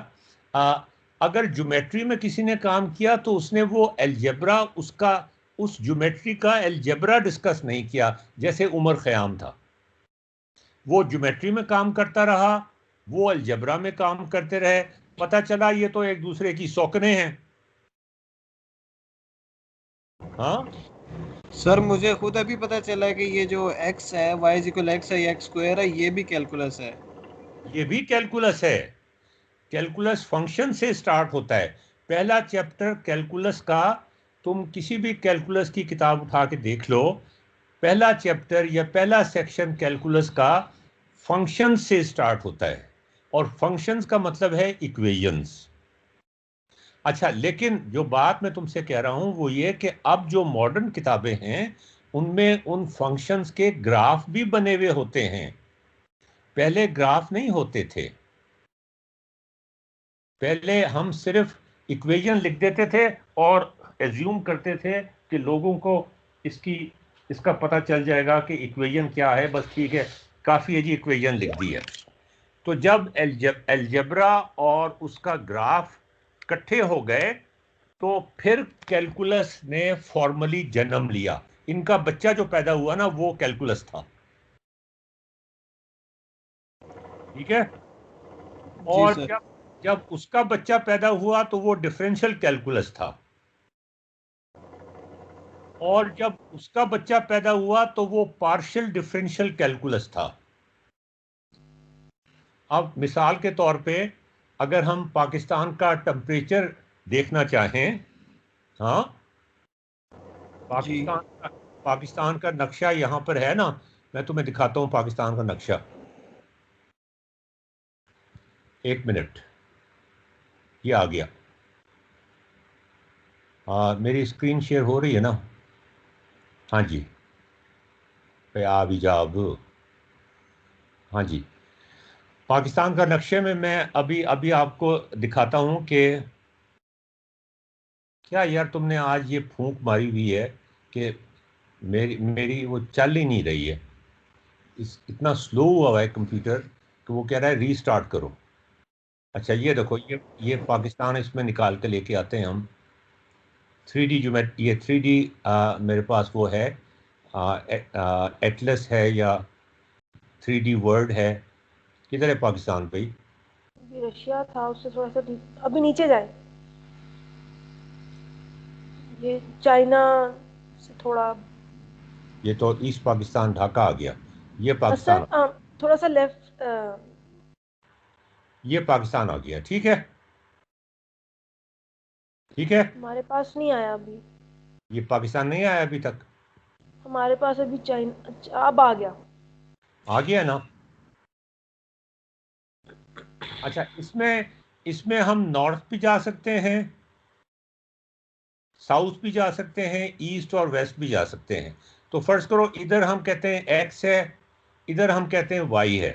अगर ज्योमेट्री में किसी ने काम किया तो उसने वो अलजेब्रा, उसका उस ज्योमेट्री का अलजेब्रा डिस्कस नहीं किया। जैसे उमर ख़याम था, वो ज्योमेट्री में काम करता रहा, वो अलजेब्रा में काम करते रहे, पता चला ये तो एक दूसरे की सौकने हैं। हाँ सर मुझे खुद अभी पता चला कि ये जो x है, y इज इक्वल x है, ये x स्क्वायर है, ये भी कैलकुलस है। ये भी कैलकुलस है। कैलकुलस फंक्शन से स्टार्ट होता है। पहला चैप्टर कैलकुलस का, तुम किसी भी कैलकुलस की किताब उठा के देख लो, पहला चैप्टर या पहला सेक्शन कैलकुलस का फंक्शन से स्टार्ट होता है, और फंक्शंस का मतलब है इक्वेशंस। अच्छा, लेकिन जो बात मैं तुमसे कह रहा हूं वो ये कि अब जो मॉडर्न किताबें हैं उनमें उन फंक्शंस के ग्राफ भी बने हुए होते हैं। पहले ग्राफ नहीं होते थे, पहले हम सिर्फ इक्वेशन लिख देते थे और एज्यूम करते थे कि लोगों को इसका पता चल जाएगा कि इक्वेशन क्या है, बस ठीक है, काफ़ी है जी, इक्वेशन लिख दी है। तो जब अलजेब्रा और उसका ग्राफ इकट्ठे हो गए तो फिर कैलकुलस ने फॉर्मली जन्म लिया। इनका बच्चा जो पैदा हुआ ना वो कैलकुलस था, ठीक है। जी और सर। जब जब उसका बच्चा पैदा हुआ तो वो डिफरेंशियल कैलकुलस था, और जब उसका बच्चा पैदा हुआ तो वो पार्शियल डिफरेंशियल कैलकुलस था। अब मिसाल के तौर पे अगर हम पाकिस्तान का टेम्परेचर देखना चाहें, हाँ, जी पाकिस्तान का नक्शा यहाँ पर है ना, मैं तुम्हें दिखाता हूँ पाकिस्तान का नक्शा। एक मिनट, ये आ गया। मेरी स्क्रीन शेयर हो रही है ना? हाँ जी, पे आ भी जा अब। हाँ जी, पाकिस्तान का नक्शे में मैं अभी अभी आपको दिखाता हूँ कि क्या यार तुमने आज ये फूंक मारी हुई है कि मेरी मेरी वो चल ही नहीं रही है। इतना स्लो हुआ है कंप्यूटर कि वो कह रहा है रीस्टार्ट करो। अच्छा ये देखो, ये पाकिस्तान इसमें निकाल के लेके आते हैं हम। 3D जो मैं, ये 3D मेरे पास वो है, एटलस है या 3D वर्ड है। किधर है पाकिस्तान भाई? अभी रशिया था, उससे थोड़ा सा अभी नीचे जाए। ये चाइना से थोड़ा ये तो ईस्ट पाकिस्तान ढाका आ गया, ये सर पाकिस्तान। थोड़ा सा लेफ्ट ये पाकिस्तान आ गया, ठीक है, ठीक है। हमारे पास नहीं आया अभी, ये पाकिस्तान नहीं आया अभी तक, हमारे पास अभी चाइना, अच्छा अब आ गया। आ गया ना। अच्छा, इसमें इसमें हम नॉर्थ भी जा सकते हैं, साउथ भी जा सकते हैं, ईस्ट और वेस्ट भी जा सकते हैं। तो फर्ज करो इधर हम कहते हैं एक्स है, इधर हम कहते हैं वाई है,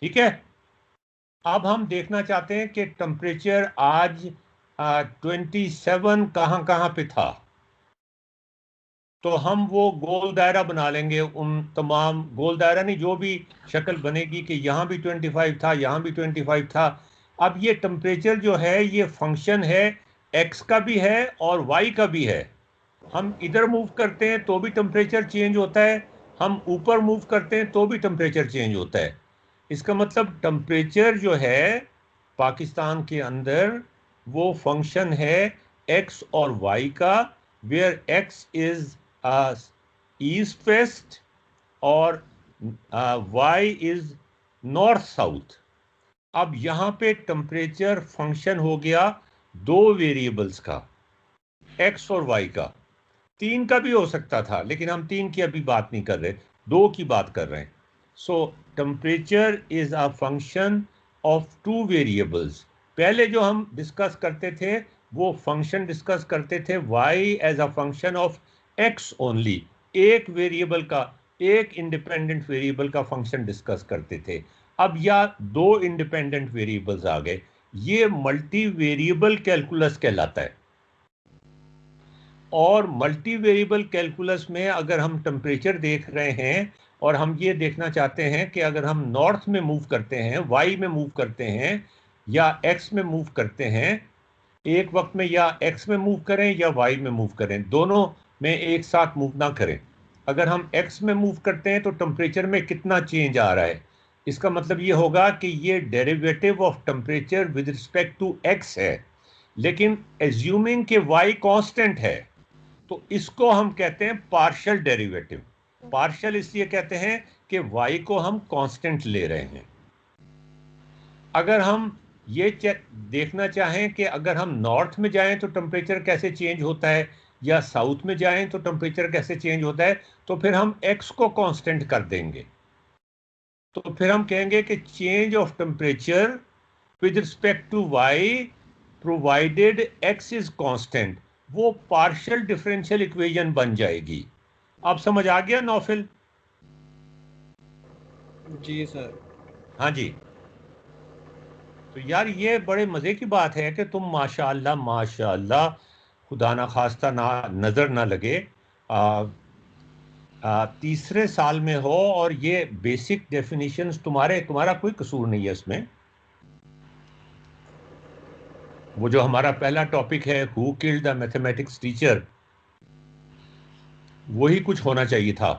ठीक है। अब हम देखना चाहते हैं कि टेम्परेचर आज 27 कहाँ कहाँ पे था। तो हम वो गोल दायरा बना लेंगे, उन तमाम गोल दायरा नहीं, जो भी शक्ल बनेगी कि यहाँ भी 25 था, यहाँ भी 25 था। अब ये टेम्परेचर जो है ये फंक्शन है, एक्स का भी है और वाई का भी है। हम इधर मूव करते हैं तो भी टेम्परेचर चेंज होता है, हम ऊपर मूव करते हैं तो भी टेम्परेचर चेंज होता है। इसका मतलब टेम्परेचर जो है पाकिस्तान के अंदर वो फंक्शन है एक्स और वाई का, where x is east west और वाई इज नॉर्थ साउथ। अब यहाँ पे टेम्परेचर फंक्शन हो गया दो वेरिएबल्स का, एक्स और वाई का। तीन का भी हो सकता था, लेकिन हम तीन की अभी बात नहीं कर रहे, दो की बात कर रहे हैं। सो temperature is a function of two variables. पहले जो हम डिस्कस करते थे वो फंक्शन डिस्कस करते थे y as a function of x only, एक वेरिएबल का, एक इंडिपेंडेंट वेरिएबल का फंक्शन डिस्कस करते थे। अब या दो इंडिपेंडेंट वेरिएबल्स आ गए, ये मल्टी वेरिएबल कैलकुलस कहलाता है। और मल्टी वेरिएबल कैलकुलस में अगर हम टेम्परेचर देख रहे हैं और हम ये देखना चाहते हैं कि अगर हम नॉर्थ में मूव करते हैं, वाई में मूव करते हैं या एक्स में मूव करते हैं, एक वक्त में या एक्स में मूव करें या वाई में मूव करें, दोनों में एक साथ मूव ना करें। अगर हम एक्स में मूव करते हैं तो टेम्परेचर में कितना चेंज आ रहा है, इसका मतलब ये होगा कि ये derivative of temperature with respect to x है, लेकिन एज्यूमिंग कि वाई कांस्टेंट है तो इसको हम कहते हैं पार्शियल डेरिवेटिव। पार्शियल इसलिए कहते हैं कि y को हम कांस्टेंट ले रहे हैं। अगर हम ये देखना चाहें कि अगर हम नॉर्थ में जाएं तो टेम्परेचर कैसे चेंज होता है या साउथ में जाएं तो टेम्परेचर कैसे चेंज होता है, तो फिर हम x को कांस्टेंट कर देंगे। तो फिर हम कहेंगे कि change of temperature with respect to y provided x is constant, वो पार्शियल डिफरेंशियल इक्वेशन बन जाएगी। अब समझ आ गया नौफिल? जी सर। हाँ जी। तो यार ये बड़े मजे की बात है कि तुम माशाअल्लाह माशाअल्लाह, खुदा ना खास्ता ना नजर ना लगे, तीसरे साल में हो और ये बेसिक डेफिनेशंस तुम्हारा कोई कसूर नहीं है इसमें। वो जो हमारा पहला टॉपिक है who killed the mathematics teacher, वही कुछ होना चाहिए था।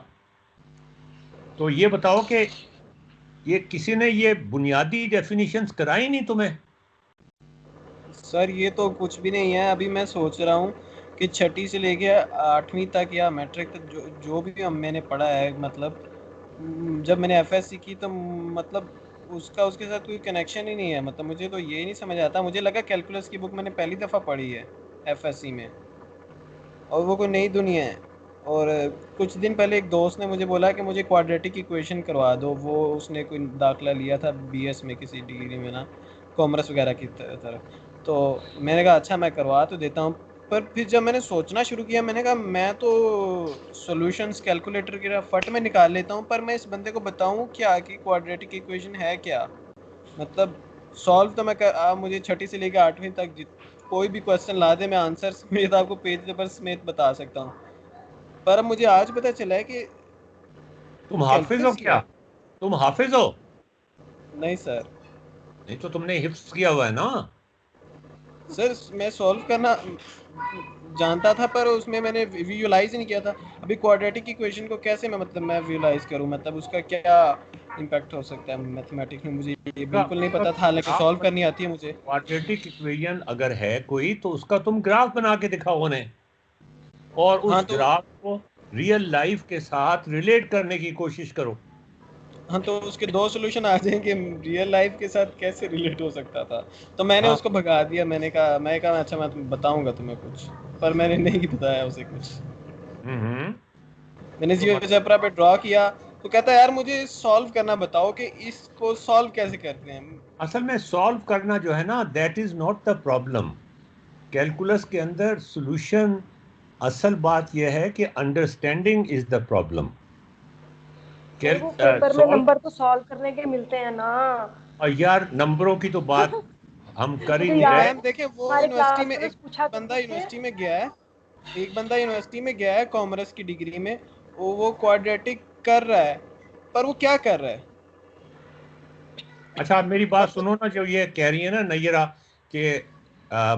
तो ये बताओ कि ये किसी ने ये बुनियादी डेफिनेशंस कराई नहीं तुम्हें? सर ये तो कुछ भी नहीं है। अभी मैं सोच रहा हूँ कि छठी से लेके 8वीं तक या मैट्रिक तक जो भी मैंने पढ़ा है, मतलब जब मैंने एफएससी की तो मतलब उसके साथ कोई कनेक्शन ही नहीं है। मतलब मुझे तो ये नहीं समझ आता। मुझे लगा कैलकुलस की बुक मैंने पहली दफ़ा पढ़ी है एफएससी में और वो कोई नई दुनिया है। और कुछ दिन पहले एक दोस्त ने मुझे बोला कि मुझे क्वाड्रेटिक इक्वेशन करवा दो। वो उसने कोई दाखिला लिया था बीएस में किसी डिग्री में ना, कॉमर्स वगैरह की तरफ। तो मैंने कहा अच्छा मैं करवा तो देता हूँ। पर फिर जब मैंने सोचना शुरू किया मैंने कहा मैं तो सॉल्यूशंस कैलकुलेटर की फट में निकाल लेता हूँ, पर मैं इस बंदे को बताऊँ क्या कि क्वाड्रेटिक इक्वेशन है क्या। मतलब सॉल्व तो मुझे छठी से लेकर 8वीं तक कोई भी क्वेश्चन ला दे मैं आंसर समेत आपको पेज नंबर समेत बता सकता हूँ। पर अब मुझे आज पता चला है कि तुम वो हाफिज हो कैलकुलस ही क्या? है। तुम हाफिज हो? नहीं सर। नहीं तो तुमने हिफ्स किया हुआ है ना। सर मैं सॉल्व करना जानता था पर उसमें मैंने विजुअलाइज ही नहीं किया था। अभी क्वाड्रेटिक इक्वेशन को कैसे मैं विजुअलाइज करूं, मतलब उसका क्या इम्पैक्ट हो सकता है मैथमेटिक्स में, मुझे ये बिल्कुल नहीं पता था। हालांकि सॉल्व करनी आती है मुझे। क्वाड्रेटिक इक्वेशन अगर है कोई तो उसका तुम ग्राफ बना के दिखाओ उन्हें, और हाँ उस तो ग्राफ को रियल लाइफ के साथ रिलेट करने की कोशिश करो। हाँ, तो उसके दो सोल्यूशन आ जाएंगे, रियल लाइफ के साथ कैसे रिलेट हो सकता था। तो मैंने हाँ उसको भगा दिया, मैंने कहा अच्छा मैं तुम्हें बताऊंगा तुम्हें कुछ, पर मैंने नहीं बताया उसे कुछ। हम्म। मैंने तो जियोजेब्रा पे ड्रॉ किया, तो कहता है यार मुझे सॉल्व करना बताओ कि इसको सॉल्व कैसे करते हैं। असल में सॉल्व करना जो है ना, that is not the problem. Calculus के अंदर सॉल्यूशन, असल बात यह है कि understanding is the problem. Sir वो पेपर में सॉल्व, नंबर तो सॉल्व करने के मिलते हैं ना। और यार नंबरों की तो बात हम कर ही मुझे नहीं रहे। याद मैम देखिए, वो हमारे यूनिवर्सिटी क्लास में में बस एक पूछा बंदा करते थे। यूनिवर्सिटी में गया है, एक बंदा यूनिवर्सिटी में गया है कॉमर्स की डिग्री में, वो क्वाड्रेटिक कर रहा है, पर वो क्या कर रहा है। अच्छा, आप मेरी बात सब सुनो ना, जो ये कह रही है ना नैयरा कि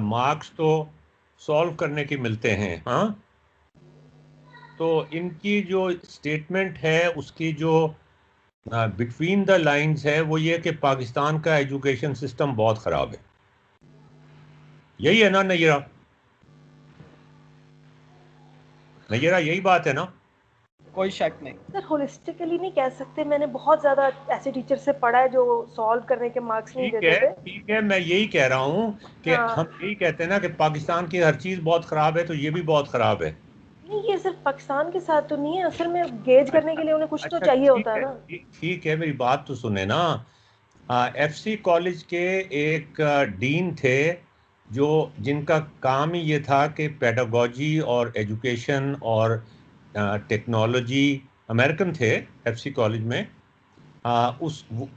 मार्क्स तो सॉल्व करने के मिलते हैं, हाँ, तो इनकी जो स्टेटमेंट है उसकी जो बिटवीन द लाइंस है वो ये कि पाकिस्तान का एजुकेशन सिस्टम बहुत खराब है। यही है ना नैयरा? नैयरा यही बात है ना? कोई शक नहीं। सर होलिस्टिकली नहीं कह सकते, मैंने बहुत ज्यादा ऐसे टीचर से पढ़ा है जो सॉल्व करने के मार्क्स नहीं ठीक देते है, थे। ठीक है, मैं यही कह रहा हूं कि हम हाँ, यही कहते हैं ना कि पाकिस्तान की हर चीज बहुत खराब है, तो ये भी बहुत खराब है। नहीं ये सिर्फ पाकिस्तान के साथ तो नहीं है, असल में गेज करने अच्छा, के लिए उन्हें कुछ तो अच्छा, चाहिए ठीक होता है है, ना। ठीक है, मेरी बात तो सुने ना। एफसी कॉलेज के एक डीन थे, जो जिनका काम ही ये था कि पेडागोजी और एजुकेशन और टेक्नोलॉजी, अमेरिकन थे एफसी कॉलेज में।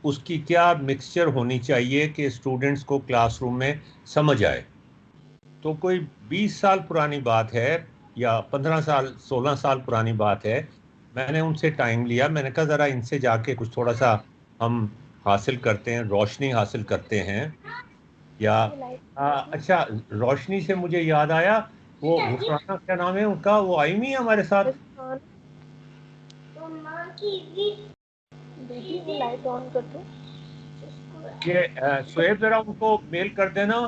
उसकी क्या मिक्सचर होनी चाहिए कि स्टूडेंट्स को क्लासरूम में समझ आए। तो कोई 20 साल पुरानी बात है, या 15 साल 16 साल पुरानी बात है। मैंने उनसे टाइम लिया, मैंने कहा ज़रा इनसे जाके कुछ थोड़ा सा हम हासिल करते हैं, रोशनी हासिल करते हैं। या ये लाइट अच्छा, रोशनी से मुझे याद आया, वो गुफराना क्या नाम है उनका, वो आई नहीं है हमारे साथ। बेटी वो लाइट ऑन कर दो। ये शुएब, जरा उनको मेल कर देना।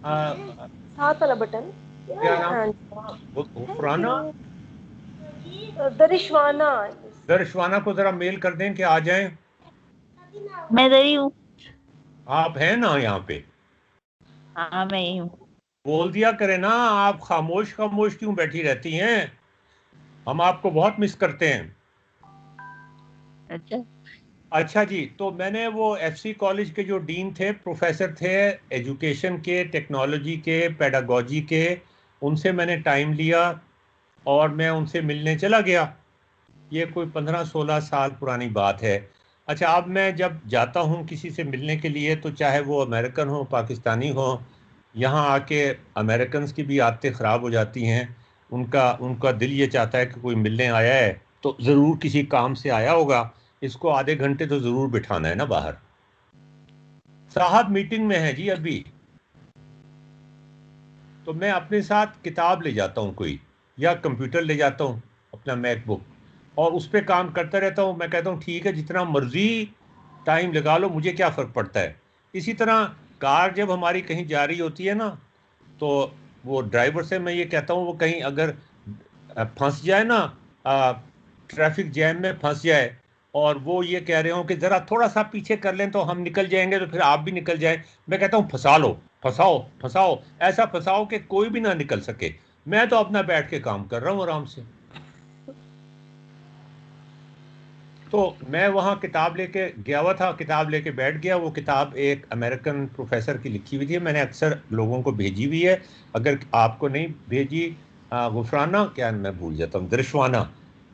साथ वाला बटन। क्या नाम हाँ, है थैंक गुफराना, यू। दरिशवाना। दर्शवाना को जरा मेल कर दें कि आ जाएं। मैं इधर ही हूँ। आप हैं ना यहाँ पे? हाँ मैं यही हूँ। बोल दिया करें ना, आप खामोश खामोश क्यों बैठी रहती हैं? हम आपको बहुत मिस करते हैं। अच्छा। अच्छा जी, तो मैंने वो एफसी कॉलेज के जो डीन थे, प्रोफेसर थे एजुकेशन के, टेक्नोलॉजी के, पेडागोजी के, उनसे मैंने टाइम लिया और मैं उनसे मिलने चला गया। ये कोई 15-16 साल पुरानी बात है। अच्छा, अब मैं जब जाता हूँ किसी से मिलने के लिए, तो चाहे वो अमेरिकन हो, पाकिस्तानी हो, यहाँ आके अमेरिकन्स की भी आदतें ख़राब हो जाती हैं। उनका उनका दिल ये चाहता है कि कोई मिलने आया है तो ज़रूर किसी काम से आया होगा, इसको आधे घंटे तो ज़रूर बिठाना है ना बाहर। साहब मीटिंग में है जी अभी। तो मैं अपने साथ किताब ले जाता हूँ कोई, या कंप्यूटर ले जाता हूँ, अपना मैकबुक, और उस पर काम करता रहता हूँ। मैं कहता हूँ ठीक है, जितना मर्जी टाइम लगा लो, मुझे क्या फ़र्क पड़ता है। इसी तरह कार जब हमारी कहीं जा रही होती है ना, तो वो ड्राइवर से मैं ये कहता हूँ, वो कहीं अगर फंस जाए ना, ट्रैफिक जैम में फंस जाए, और वो ये कह रहे हो कि ज़रा थोड़ा सा पीछे कर लें तो हम निकल जाएंगे, तो फिर आप भी निकल जाए, मैं कहता हूँ फंसा लो, फंसाओ फंसाओ, ऐसा फंसाओ कि कोई भी ना निकल सके। मैं तो अपना बैठ के काम कर रहा हूँ आराम से। तो मैं वहाँ किताब लेके गया हुआ था, किताब लेके बैठ गया। वो किताब एक अमेरिकन प्रोफेसर की लिखी हुई थी, मैंने अक्सर लोगों को भेजी हुई है। अगर आपको नहीं भेजी, गुफराना क्या, मैं भूल जाता हूँ, दर्शवाना,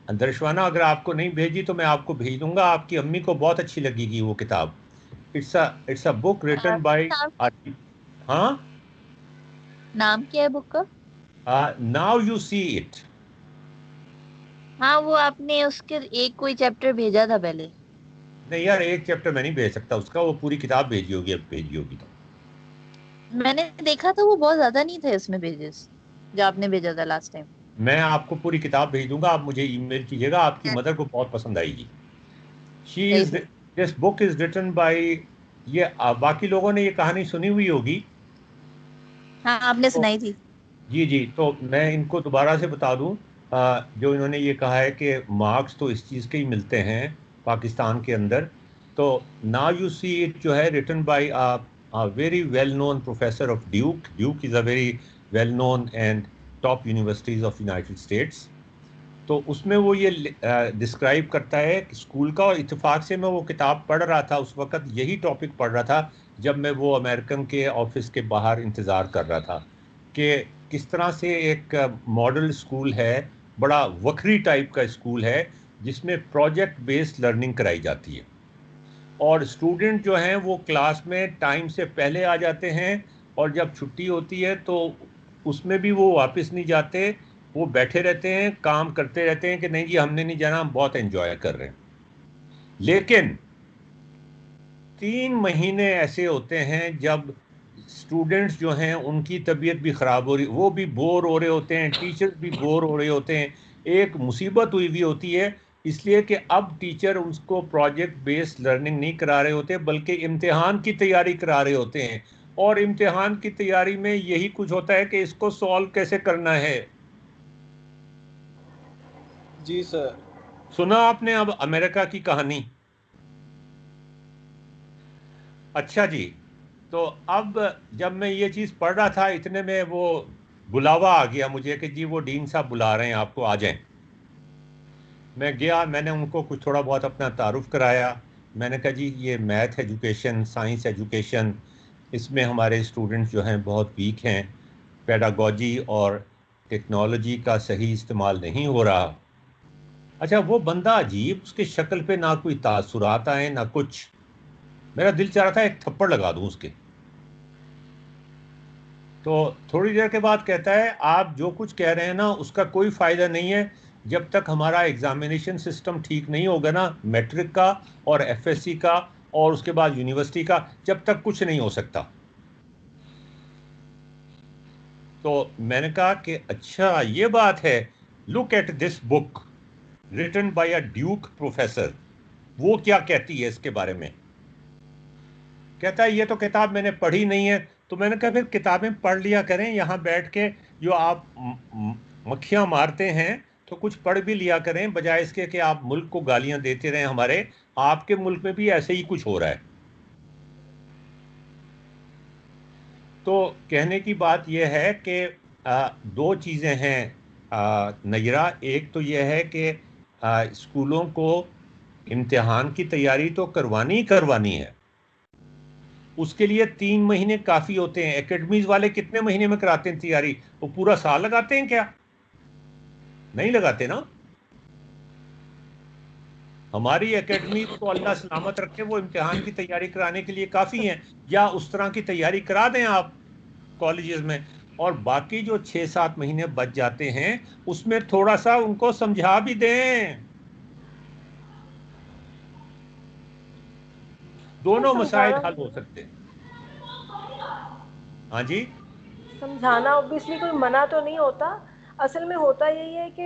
दर्शवाना, अगर आपको नहीं भेजी तो मैं आपको भेज दूंगा, आपकी अम्मी को बहुत अच्छी लगेगी वो किताब। It's a book written by, नाम हाँ, नाम क्या है बुक का? Now you see it. हाँ वो आपने उसके एक कोई चैप्टर भेजा था पहले। नहीं यार, एक चैप्टर मैं नहीं भेज सकता उसका, वो पूरी किताब भेजी होगी, अब भेजी होगी तो। मैंने देखा था वो बहुत ज्यादा नहीं थे उसमें पेजेस, जो आपने भेजा था लास्ट टाइम। मैं आपको पूरी किताब भेज दूंगा, आप मुझे ईमेल कीजिएगा, आपकी मदर को बहुत पसंद आएगी। शी सही इज, सही। This book is written by, ये बाकी लोगों ने ये कहानी सुनी हुई होगी। हाँ आपने तो सुनाई थी। जी जी, तो मैं इनको दोबारा से बता दूं, जो इन्होंने ये कहा है कि मार्क्स तो इस चीज़ के ही मिलते हैं, पाकिस्तान के अंदर। तो नाउ यू सी इट जो है written by a very well known professor of Duke. Duke is a very well known and top universities of United States. तो उसमें वो ये डिस्क्राइब करता है स्कूल का, और इत्तेफाक से मैं वो किताब पढ़ रहा था उस वक्त, यही टॉपिक पढ़ रहा था जब मैं वो अमेरिकन के ऑफिस के बाहर इंतज़ार कर रहा था कि किस तरह से एक मॉडल स्कूल है, बड़ा वक्री टाइप का स्कूल है जिसमें प्रोजेक्ट बेस्ड लर्निंग कराई जाती है, और स्टूडेंट जो हैं वो क्लास में टाइम से पहले आ जाते हैं, और जब छुट्टी होती है तो उसमें भी वो वापस नहीं जाते, वो बैठे रहते हैं, काम करते रहते हैं कि नहीं जी हमने नहीं जाना, हम बहुत एंजॉय कर रहे हैं। लेकिन 3 महीने ऐसे होते हैं जब स्टूडेंट्स जो हैं उनकी तबीयत भी ख़राब हो रही, वो भी बोर हो रहे होते हैं, टीचर्स भी बोर हो रहे होते हैं। एक मुसीबत हुई हुई होती है, इसलिए कि अब टीचर उसको प्रोजेक्ट बेस्ड लर्निंग नहीं करा रहे होते बल्कि इम्तिहान की तैयारी करा रहे होते हैं, और इम्तिहान की तैयारी में यही कुछ होता है कि इसको सॉल्व कैसे करना है। जी सर। सुना आपने अब अमेरिका की कहानी? अच्छा जी, तो अब जब मैं ये चीज़ पढ़ रहा था इतने में वो बुलावा आ गया मुझे कि जी वो डीन साहब बुला रहे हैं आपको, आ जाएं। मैं गया, मैंने उनको कुछ थोड़ा बहुत अपना तारुफ कराया। मैंने कहा जी ये मैथ एजुकेशन, साइंस एजुकेशन, इसमें हमारे स्टूडेंट्स जो हैं बहुत वीक हैं, पेडागोजी और टेक्नोलॉजी का सही इस्तेमाल नहीं हो रहा। अच्छा, वो बंदा अजीब, उसके शक्ल पे ना कोई तासुरात आए ना कुछ, मेरा दिल चाह रहा था एक थप्पड़ लगा दूं उसके। तो थोड़ी देर के बाद कहता है आप जो कुछ कह रहे हैं ना उसका कोई फ़ायदा नहीं है, जब तक हमारा एग्जामिनेशन सिस्टम ठीक नहीं होगा ना, मैट्रिक का और एफएससी का और उसके बाद यूनिवर्सिटी का, जब तक कुछ नहीं हो सकता। तो मैंने कहा कि अच्छा ये बात है, look at this book written by a Duke professor, वो क्या कहती है इसके बारे में। कहता है ये तो किताब मैंने पढ़ी नहीं है। तो मैंने कहा फिर किताबें पढ़ लिया करें, यहाँ बैठ के जो आप मक्खियाँ मारते हैं तो कुछ पढ़ भी लिया करें, बजाय इसके कि आप मुल्क को गालियाँ देते रहें। हमारे आपके मुल्क में भी ऐसे ही कुछ हो रहा है। तो कहने की बात यह है कि दो चीज़ें हैं नयरा, एक तो यह है कि स्कूलों को इम्तिहान की तैयारी तो करवानी ही करवानी है, उसके लिए 3 महीने काफ़ी होते हैं। एकेडमीज वाले कितने महीने में कराते हैं तैयारी? वो पूरा साल लगाते हैं क्या? नहीं लगाते ना। हमारी एकेडमी तो अल्लाह सलामत रखे, वो इम्तिहान की तैयारी कराने के लिए काफ़ी हैं, या उस तरह की तैयारी करा दें आप कॉलेजेस में, और बाकी जो 6-7 महीने बच जाते हैं उसमें थोड़ा सा उनको समझा भी दें। दोनों मसाइल हल हो सकते हैं। हाँ जी, समझाना ऑब्वियसली कोई मना तो नहीं होता, असल में होता यही है कि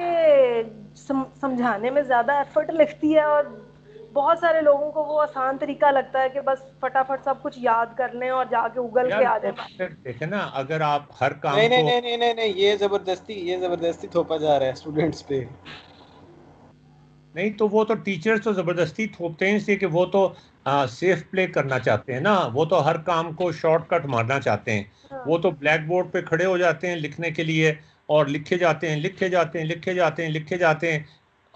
समझाने में ज्यादा एफर्ट लगती है, और बहुत सारे लोगों को वो आसान तरीका लगता है कि बस फटाफट सब कुछ याद कर लें और जाके उगल के आ यार जाए। देखे ना, अगर आप हर काम नहीं नहीं को नहीं नहीं नहीं नहीं, ये जबरदस्ती थोपा जा रहा है स्टूडेंट्स पे। नहीं, तो वो तो टीचर्स तो ज़बरदस्ती थोपते हैं इसलिए कि वो तो सेफ प्ले करना चाहते हैं ना, वो तो हर काम को शॉर्टकट मारना चाहते हैं। हाँ। वो तो ब्लैक बोर्ड पे खड़े हो जाते हैं लिखने के लिए, और लिखे जाते हैं, लिखे जाते हैं, लिखे जाते हैं, लिखे जाते हैं।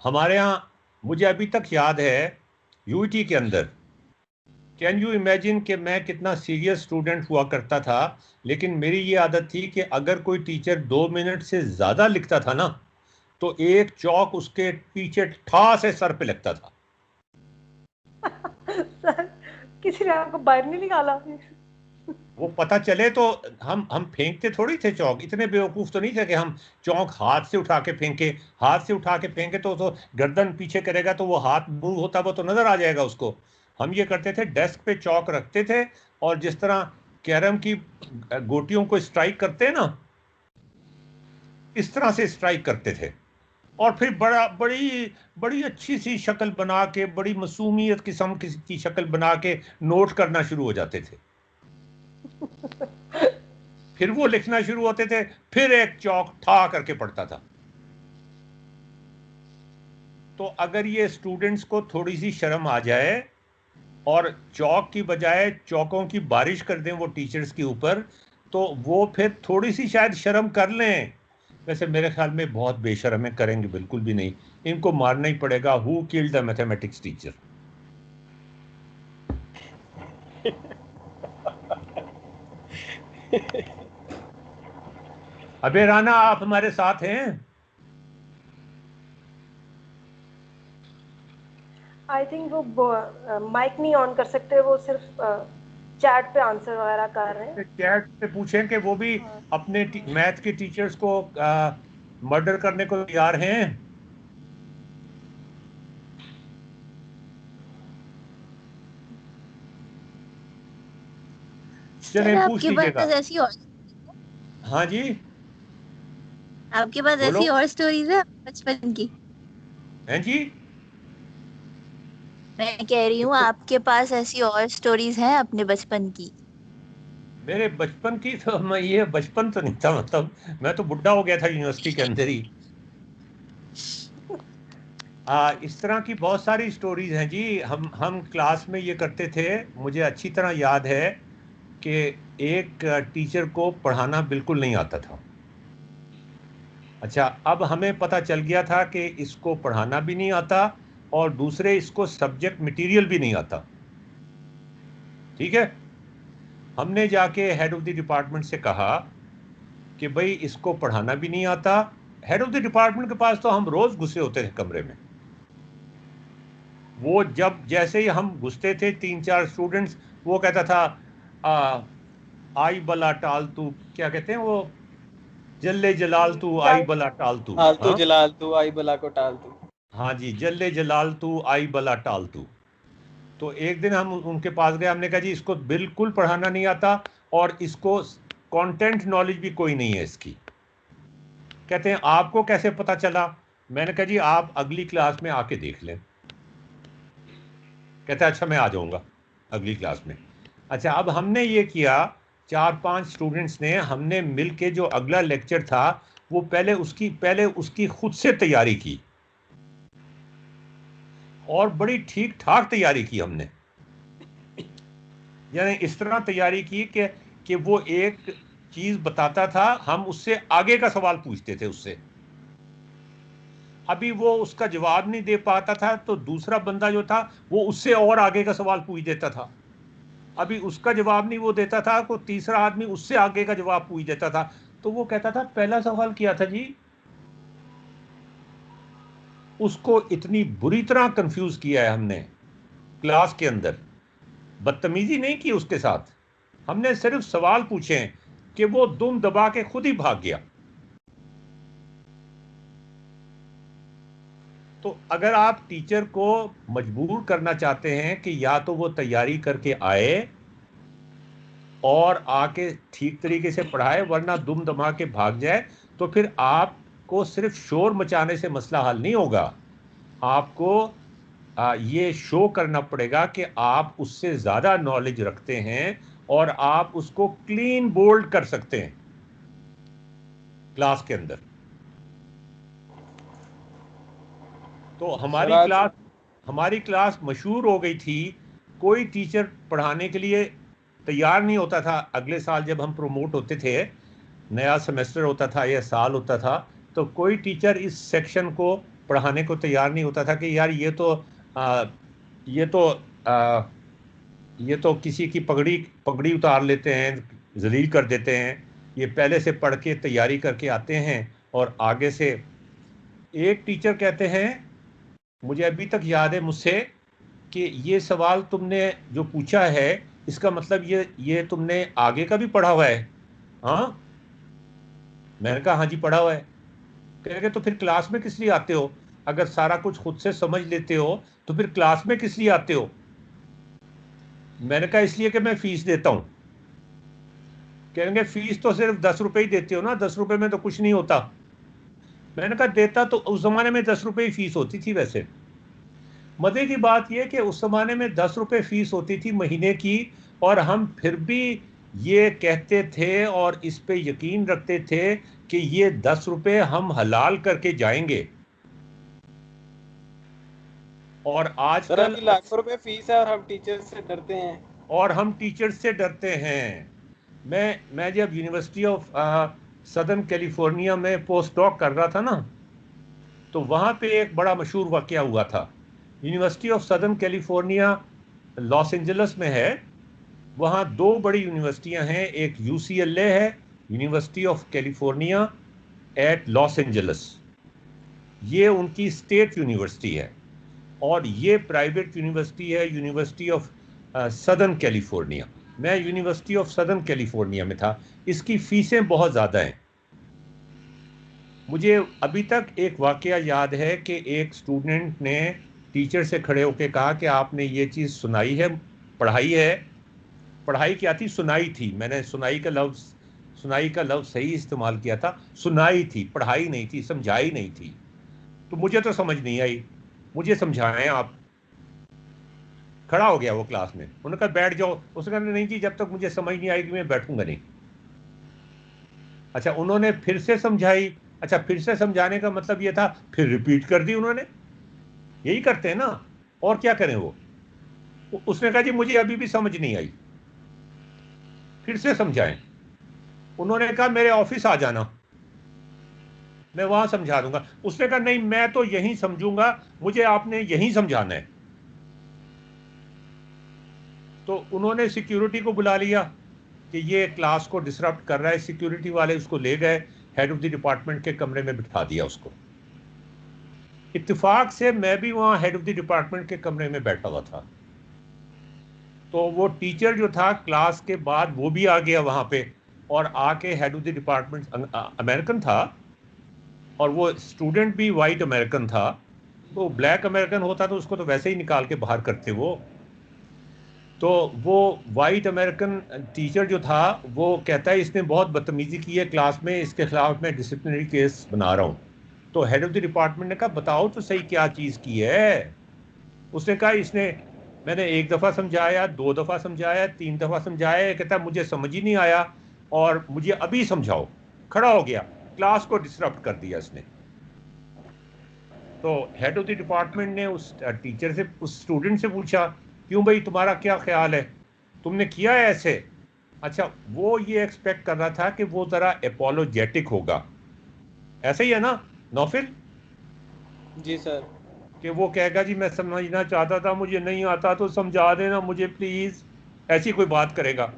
हमारे यहाँ, मुझे अभी तक याद है यूईटी के अंदर, कैन यू इमेजिन कि मैं कितना सीरियस स्टूडेंट हुआ करता था, लेकिन मेरी ये आदत थी कि अगर कोई टीचर 2 मिनट से ज़्यादा लिखता था ना तो एक चौक उसके पीछे ठा से सर पे लगता था। सर किसी ने आपको बाहर नहीं निकाला? वो पता चले तो हम फेंकते थोड़ी थे चौक, इतने बेवकूफ़ तो नहीं थे कि हम चौक हाथ से उठा के फेंके। हाथ से उठा के फेंके तो गर्दन पीछे करेगा तो वो हाथ मूव होता वो तो नज़र आ जाएगा उसको। हम ये करते थे, डेस्क पे चौक रखते थे, और जिस तरह कैरम की गोटियों को स्ट्राइक करते हैं ना, इस तरह से स्ट्राइक करते थे, और फिर बड़ी बड़ी अच्छी सी शक्ल बना के, बड़ी मासूमियत किस्म की शक्ल बना के नोट करना शुरू हो जाते थे। फिर वो लिखना शुरू होते थे, फिर एक चौक ठा करके पड़ता था। तो अगर ये स्टूडेंट्स को थोड़ी सी शर्म आ जाए और चौक की बजाय चौकों की बारिश कर दें वो टीचर्स के ऊपर, तो वो फिर थोड़ी सी शायद शर्म कर लें। वैसे मेरे ख्याल में बहुत बेशर्म करेंगे बिल्कुल भी नहीं, इनको मारना ही पड़ेगा। Who killed the mathematics teacher? अबे राना, आप हमारे साथ हैं? आई थिंक वो माइक नहीं ऑन कर सकते, वो सिर्फ चैट पे आंसर वगैरह कर रहे हैं। चैट पे पूछें कि वो भी अपने मैथ के टीचर्स को मर्डर करने को तैयार हैं। चलें, पूछ आपके लीजिएगा। पास ऐसी और हाँ जी, आपके पास बोलो। ऐसी और स्टोरीज है बचपन की? हैं जी? मैं कह रही हूँ आपके पास ऐसी और स्टोरीज हैं अपने बचपन की? मेरे बचपन की तो मैं, ये बचपन तो नहीं था, मतलब मैं तो बुढ़ा हो गया था यूनिवर्सिटी के अंदर ही। इस तरह की बहुत सारी स्टोरीज हैं जी। हम क्लास में ये करते थे। मुझे अच्छी तरह याद है कि एक टीचर को पढ़ाना बिल्कुल नहीं आता था। अच्छा, अब हमें पता चल गया था कि इसको पढ़ाना भी नहीं आता और दूसरे इसको सब्जेक्ट मटेरियल भी नहीं आता। ठीक है, हमने जाके हेड ऑफ द डिपार्टमेंट से कहा कि भाई इसको पढ़ाना भी नहीं आता। हेड ऑफ द डिपार्टमेंट के पास तो हम रोज घुसे होते थे कमरे में। वो जब जैसे ही हम घुसते थे 3-4 स्टूडेंट्स, वो कहता था आई बला टाल तू, क्या कहते हैं वो, जल्ले जलाल तू आई बला टाल तू। आलतू हाँ जलाल तू आई बला को टाल तू। हाँ जी, जल्ले जलाल तू आई बला टाल तू। तो एक दिन हम उनके पास गए, हमने कहा जी इसको बिल्कुल पढ़ाना नहीं आता और इसको कंटेंट नॉलेज भी कोई नहीं है इसकी। कहते हैं आपको कैसे पता चला? मैंने कहा जी आप अगली क्लास में आके देख लें। कहते हैं अच्छा मैं आ जाऊंगा अगली क्लास में। अच्छा, अब हमने ये किया, 4-5 स्टूडेंट्स ने, हमने मिल के जो अगला लेक्चर था वो पहले उसकी खुद से तैयारी की और बड़ी ठीक ठाक तैयारी की हमने। यानी इस तरह तैयारी की कि वो एक चीज बताता था, हम उससे आगे का सवाल पूछते थे उससे। अभी वो उसका जवाब नहीं दे पाता था तो दूसरा बंदा जो था वो उससे और आगे का सवाल पूछ देता था। अभी उसका जवाब नहीं वो देता था तो तीसरा आदमी उससे आगे का जवाब पूछ देता था। तो वो कहता था पहला सवाल किया था जी। उसको इतनी बुरी तरह कंफ्यूज किया है हमने क्लास के अंदर। बदतमीजी नहीं की उसके साथ, हमने सिर्फ सवाल पूछे कि वो दुम दबा के खुद ही भाग गया। तो अगर आप टीचर को मजबूर करना चाहते हैं कि या तो वो तैयारी करके आए और आके ठीक तरीके से पढ़ाए, वरना दुम दमा के भाग जाए, तो फिर आपको सिर्फ शोर मचाने से मसला हल नहीं होगा। आपको ये शो करना पड़ेगा कि आप उससे ज़्यादा नॉलेज रखते हैं और आप उसको क्लीन बोल्ड कर सकते हैं क्लास के अंदर। तो हमारी क्लास मशहूर हो गई थी। कोई टीचर पढ़ाने के लिए तैयार नहीं होता था। अगले साल जब हम प्रमोट होते थे, नया सेमेस्टर होता था या साल होता था, तो कोई टीचर इस सेक्शन को पढ़ाने को तैयार नहीं होता था कि यार ये तो किसी की पगड़ी उतार लेते हैं, जलील कर देते हैं। ये पहले से पढ़ के तैयारी करके आते हैं और आगे से। एक टीचर कहते हैं, मुझे अभी तक याद है मुझसे, कि ये सवाल तुमने जो पूछा है इसका मतलब ये तुमने आगे का भी पढ़ा हुआ है? हाँ, मैंने कहा हाँ जी पढ़ा हुआ है। कहेंगे तो फिर क्लास में किस लिए आते हो? अगर सारा कुछ खुद से समझ लेते हो तो फिर क्लास में किस लिए आते हो? मैंने कहा इसलिए कि मैं फीस देता हूं। कहेंगे फीस तो सिर्फ 10 रुपए ही देते हो ना, 10 रुपए में तो कुछ नहीं होता। मैंने कहा देता तो उस जमाने में 10 रुपए ही फीस होती थी। वैसे मजे की बात यह कि उस जमाने में 10 रुपए फीस होती थी महीने की, और हम फिर भी ये कहते थे और इस पे यकीन रखते थे कि ये 10 रुपए हम हलाल करके जाएंगे। और सर आजकल आपकी लाखों रुपए फीस है और हम टीचर से डरते हैं। मैं जब यूनिवर्सिटी ऑफ सदर्न कैलिफोर्निया में पोस्ट डॉक कर रहा था ना, तो वहां पे एक बड़ा मशहूर वाकया हुआ था। University of southern California Los Angeles में है। वहाँ दो बड़ी यूनिवर्सिटियां हैं, एक UCLA है, university of California at Los Angeles, ये उनकी स्टेट यूनिवर्सिटी है, और ये प्राइवेट यूनिवर्सिटी है, यूनिवर्सिटी ऑफ सदर्न कैलिफोर्निया। मैं यूनिवर्सिटी ऑफ सदर्न कैलिफोर्निया में था। इसकी फीसें बहुत ज़्यादा हैं। मुझे अभी तक एक वाकया याद है कि एक स्टूडेंट ने टीचर से खड़े होकर कहा कि आपने ये चीज़ सुनाई है, पढ़ाई है। पढ़ाई क्या थी? सुनाई थी। मैंने सुनाई का लफ्ज़ सही इस्तेमाल किया था। सुनाई थी, पढ़ाई नहीं थी, समझाई नहीं थी। तो मुझे तो समझ नहीं आई, मुझे समझाएं आप। खड़ा हो गया वो क्लास में, उन्होंने कहा बैठ जाओ। उसने कहा नहीं जी, जब तक मुझे समझ नहीं आएगी मैं बैठूंगा नहीं। अच्छा, उन्होंने फिर से समझाई। अच्छा, फिर से समझाने का मतलब ये था फिर रिपीट कर दी उन्होंने। यही करते हैं ना, और क्या करें वो। उसने कहा जी मुझे अभी भी समझ नहीं आई, फिर से समझाएं। उन्होंने कहा मेरे ऑफिस आ जाना, मैं वहां समझा दूंगा। उसने कहा नहीं, मैं तो यहीं समझूंगा, मुझे आपने यहीं समझाना है। तो उन्होंने सिक्योरिटी को बुला लिया कि ये क्लास को डिसरप्ट कर रहा है। सिक्योरिटी वाले उसको ले गए, हेड ऑफ द डिपार्टमेंट के कमरे में बिठा दिया उसको। इत्तेफाक से मैं भी वहां हेड ऑफ द डिपार्टमेंट के कमरे में बैठा हुआ था। तो वो टीचर जो था क्लास के बाद वो भी आ गया वहां पे, और आके head of the department American था, और वो स्टूडेंट भी वाइट अमेरिकन था। तो ब्लैक अमेरिकन होता तो उसको तो वैसे ही निकाल के बाहर करते वो। तो वो वाइट अमेरिकन टीचर जो था वो कहता है इसने बहुत बदतमीजी की है क्लास में, इसके खिलाफ मैं डिसिप्लिनरी केस बना रहा हूँ। तो हेड ऑफ द डिपार्टमेंट ने कहा बताओ तो सही क्या चीज़ की है। उसने कहा मैंने एक दफ़ा समझाया, 2 दफ़ा समझाया, 3 दफ़ा समझाया। कहता मुझे समझ ही नहीं आया और मुझे अभी समझाओ। खड़ा हो गया, क्लास को डिसरप्ट कर दिया इसने। तो हेड ऑफ द डिपार्टमेंट ने उस टीचर से, उस स्टूडेंट से पूछा क्यों भाई, तुम्हारा क्या ख्याल है, तुमने किया है ऐसे? अच्छा, वो ये एक्सपेक्ट कर रहा था कि वो ज़रा एपोलोजेटिक होगा। ऐसा ही है ना नौफिल? जी सर। कि वो कहेगा जी मैं समझना चाहता था, मुझे नहीं आता तो समझा देना मुझे प्लीज़, ऐसी कोई बात करेगा।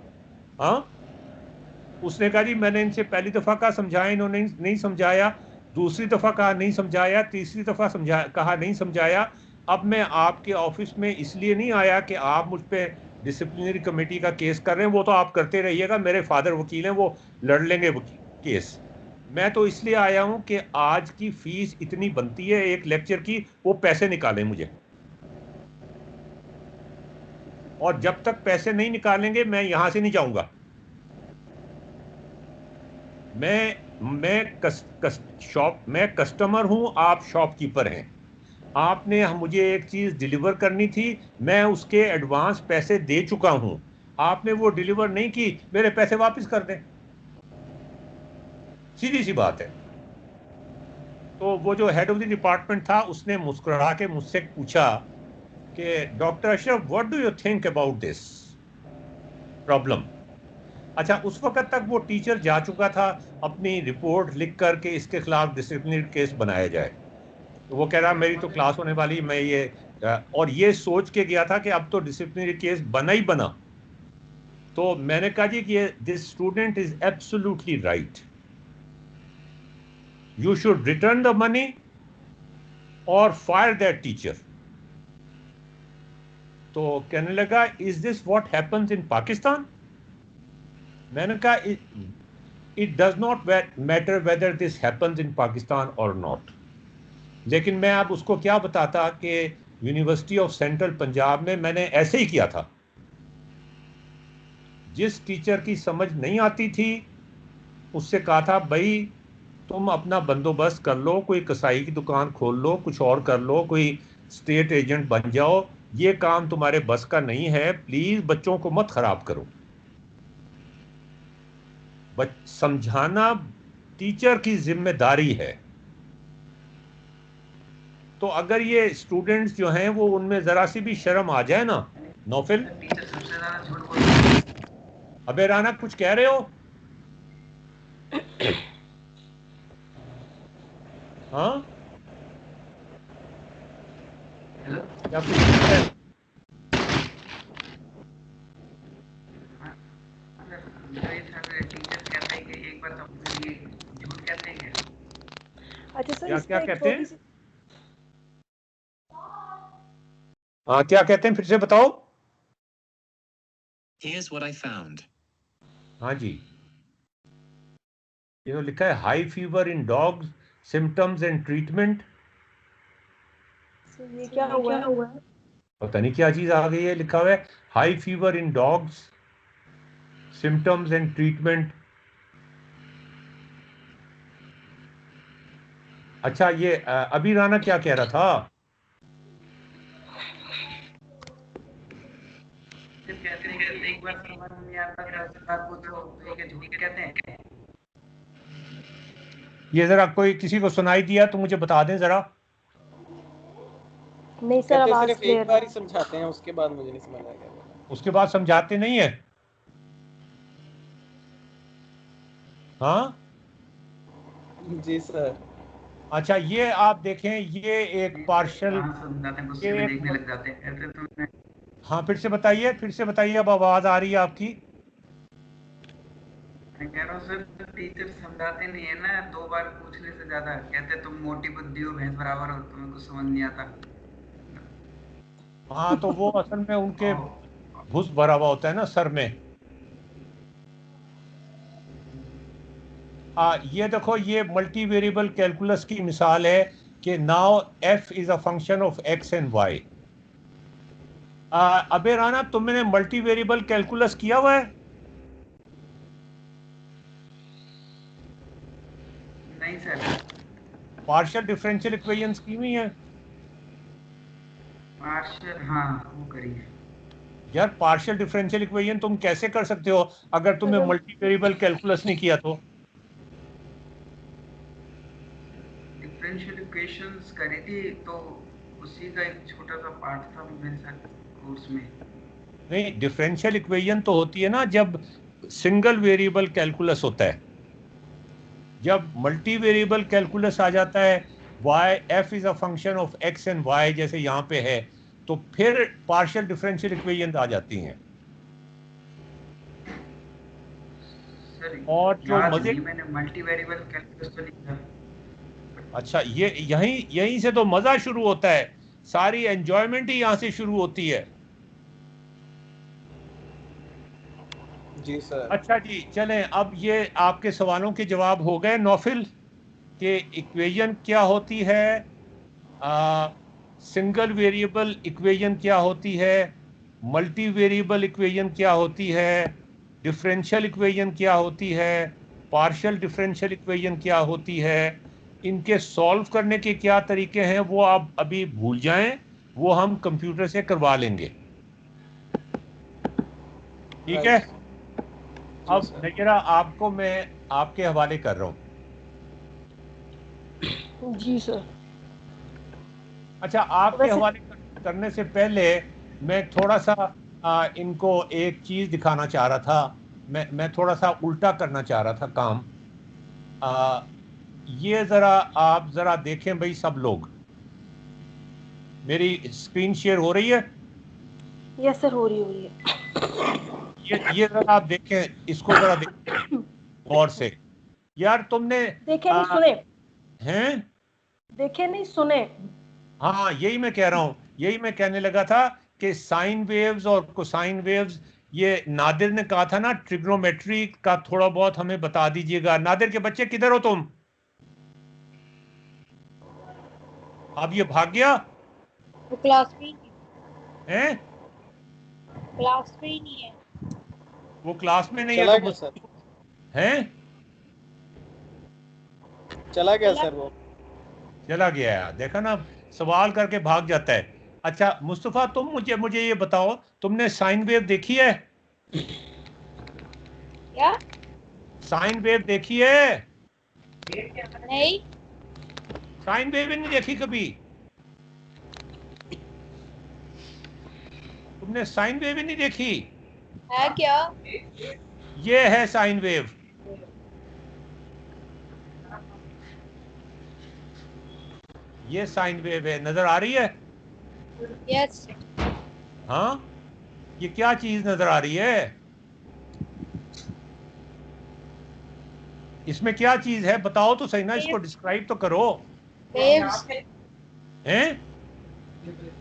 हाँ, उसने कहा जी मैंने इनसे पहली दफ़ा कहा समझाया, इन्होंने नहीं समझाया, दूसरी दफ़ा कहा नहीं समझाया, तीसरी दफ़ा कहा नहीं समझाया। अब मैं आपके ऑफिस में इसलिए नहीं आया कि आप मुझ पर डिसिप्लिनरी कमेटी का केस कर रहे हैं, वो तो आप करते रहिएगा, मेरे फादर वकील हैं, वो लड़ लेंगे केस। मैं तो इसलिए आया हूं कि आज की फीस इतनी बनती है एक लेक्चर की, वो पैसे निकालें मुझे, और जब तक पैसे नहीं निकालेंगे मैं यहां से नहीं जाऊंगा। मैं कस्टमर हूं, आप शॉपकीपर हैं। आपने मुझे एक चीज डिलीवर करनी थी, मैं उसके एडवांस पैसे दे चुका हूं, आपने वो डिलीवर नहीं की, मेरे पैसे वापस कर दें। सीधी सी बात है। तो वो जो हेड ऑफ द डिपार्टमेंट था उसने मुस्कुरा के मुझसे पूछा कि doctor Ashraf what do you think about this problem. अच्छा, उस वक्त तक वो टीचर जा चुका था अपनी रिपोर्ट लिख कर के इसके खिलाफ डिसिप्लिनरी केस बनाया जाए। तो वो कह रहा मेरी तो क्लास होने वाली, मैं ये और ये सोच के गया था कि अब तो डिसिप्लिनरी केस बना ही बना। तो मैंने कहा जी कि this student is absolutely right, you should return the money और फायर दैट टीचर। तो कहने लगा is this what happens in Pakistan. मैंने कहा it does not matter whether this happens in Pakistan और नॉट। लेकिन मैं अब उसको क्या बताता कि यूनिवर्सिटी ऑफ सेंट्रल पंजाब में मैंने ऐसे ही किया था। जिस टीचर की समझ नहीं आती थी उससे कहा था भाई तुम अपना बंदोबस्त कर लो, कोई कसाई की दुकान खोल लो, कुछ और कर लो, कोई स्टेट एजेंट बन जाओ, ये काम तुम्हारे बस का नहीं है, प्लीज बच्चों को मत खराब करो। समझाना टीचर की जिम्मेदारी है। तो अगर ये स्टूडेंट्स जो हैं वो उनमें जरा सी भी शर्म आ जाए ना, नौफिल, टीचर सबसे ज्यादा झूठ बोलती है। अबे राना कुछ कह रहे हो? हाँ हेलो, क्या कुछ कह रहे? मेरे हिसाब से टीचर कहते हैं कि एक बार तो ये झूठ कहते हैं क्या? अच्छा सर, क्या इस क्या पे एक कहते हैं? छोटी सी हाँ क्या कहते हैं, फिर से बताओ। Here's what I found. हाँ जी, ये तो लिखा है high fever in dogs, symptoms and treatment. Sir, ये क्या हुआ है? पता नहीं क्या चीज आ गई है, लिखा हुआ है high fever in dogs, symptoms and treatment. अच्छा ये अभी राना क्या कह रहा था? सिर्फ कहते हैं कि एक बार समझ में नहीं आता तो उसके बाद पूछो तो ये झूठ कहते हैं। ये जरा कोई किसी को सुनाई दिया तो मुझे बता दें जरा। नहीं सर, कहते आवाज सिर्फ एक क्लियर बार ही समझाते हैं, उसके बाद मुझे नहीं समझ आ गया। उसके बाद समझाते नहीं है? हाँ जी सर। अच्छा ये आप देखें, ये एक पार्शल, कहाँ समझाते हैं, गुस्से ये में एक, देखने लग जाते हैं। ऐसे तो मैं हाँ फिर से बताइए, फिर से बताइए, अब आवाज आ रही है आपकी। कह रहा हूँ सर, टीचर समझाते नहीं है ना, 2 बार पूछने से ज्यादा कहते तुम मोटी बुद्धि हो, भैंस बराबर हो, तुम्हें कुछ समझ नहीं आता। हाँ तो वो असल में उनके और भुस भरा हुआ होता है ना सर में। ये देखो, ये मल्टी वेरिएबल कैलकुलस की मिसाल है कि now F is a function of X and Y. अबे राना तुमने मल्टी वेरिएबल कैलकुलस किया हुआ है? नहीं सर, पार्शियल डिफरेंशियल इक्वेशंस की हुई हैं? पार्शियल हाँ वो करिए। यार पार्शियल डिफरेंशियल इक्वेशन तुम कैसे कर सकते हो अगर तुमने मल्टी वेरिएबल कैलकुलस नहीं किया तो? डिफरेंशियल इक्वेशंस करी थी तो उसी का एक छोटा सा पार्ट था मेरे साथ कोर्स में। नहीं, डिफरेंशियल इक्वेशन तो होती है ना जब सिंगल वेरिएबल कैलकुलस होता है। जब मल्टी वेरिएबल कैलकुलस आ जाता है, y f is a function of x and y जैसे यहाँ पे है, तो फिर पार्शियल डिफरेंशियल इक्वेशन आ जाती हैं। सर और जो याद मजे, नहीं, मैंने मल्टी वेरिएबल कैलकुलस तो नहीं किया। अच्छा ये यहीं से तो मजा शुरू होता है, सारी एंजॉयमेंट ही यहाँ से शुरू होती है। जी सर। अच्छा जी चलें, अब ये आपके सवालों के जवाब हो गए नौफिल, कि इक्वेशन क्या होती है, सिंगल वेरिएबल इक्वेशन क्या होती है, मल्टी वेरिएबल इक्वेशन क्या होती है, डिफरेंशियल इक्वेशन क्या होती है, पार्शियल डिफरेंशियल इक्वेशन क्या होती है, इनके सॉल्व करने के क्या तरीके हैं वो आप अभी भूल जाएं, वो हम कंप्यूटर से करवा लेंगे, ठीक है? अब नजरा आपको मैं आपके हवाले कर रहा हूँ। जी सर। अच्छा आपके हवाले करने से पहले मैं थोड़ा सा इनको एक चीज दिखाना चाह रहा था, मैं थोड़ा सा उल्टा करना चाह रहा था काम। ये जरा आप जरा देखें भाई, सब लोग मेरी स्क्रीन शेयर हो रही है? यस सर, हो रही है। ये जरा आप देखें, इसको जरा देखें गौर से। यार तुमने देखे नहीं सुने? हैं? देखे नहीं सुने? हाँ यही मैं कह रहा हूँ, यही मैं कहने लगा था कि साइन वेव्स और कोसाइन वेव्स, ये नादिर ने कहा था ना ट्रिग्नोमेट्री का थोड़ा बहुत हमें बता दीजिएगा। नादिर के बच्चे किधर हो तुम? अब ये भाग गया वो क्लास में ही है? क्लास में ही नहीं है। वो क्लास में नहीं चला है गया तो सर। हैं? चला गया सर, वो चला गया है, देखा ना, सवाल करके भाग जाता है। अच्छा मुस्तफा तुम मुझे ये बताओ, तुमने साइन वेव देखी है? क्या? साइन वेव देखी है? नहीं। साइन वेव नहीं देखी कभी? तुमने साइन वेव ही नहीं देखी? है क्या? ये है साइन वेव। ये साइन वेव है, नजर आ रही है? यस। हाँ, ये क्या चीज नजर आ रही है? इसमें क्या चीज है बताओ तो सही ना, इसको डिस्क्राइब तो करो। वेव्स, हैं?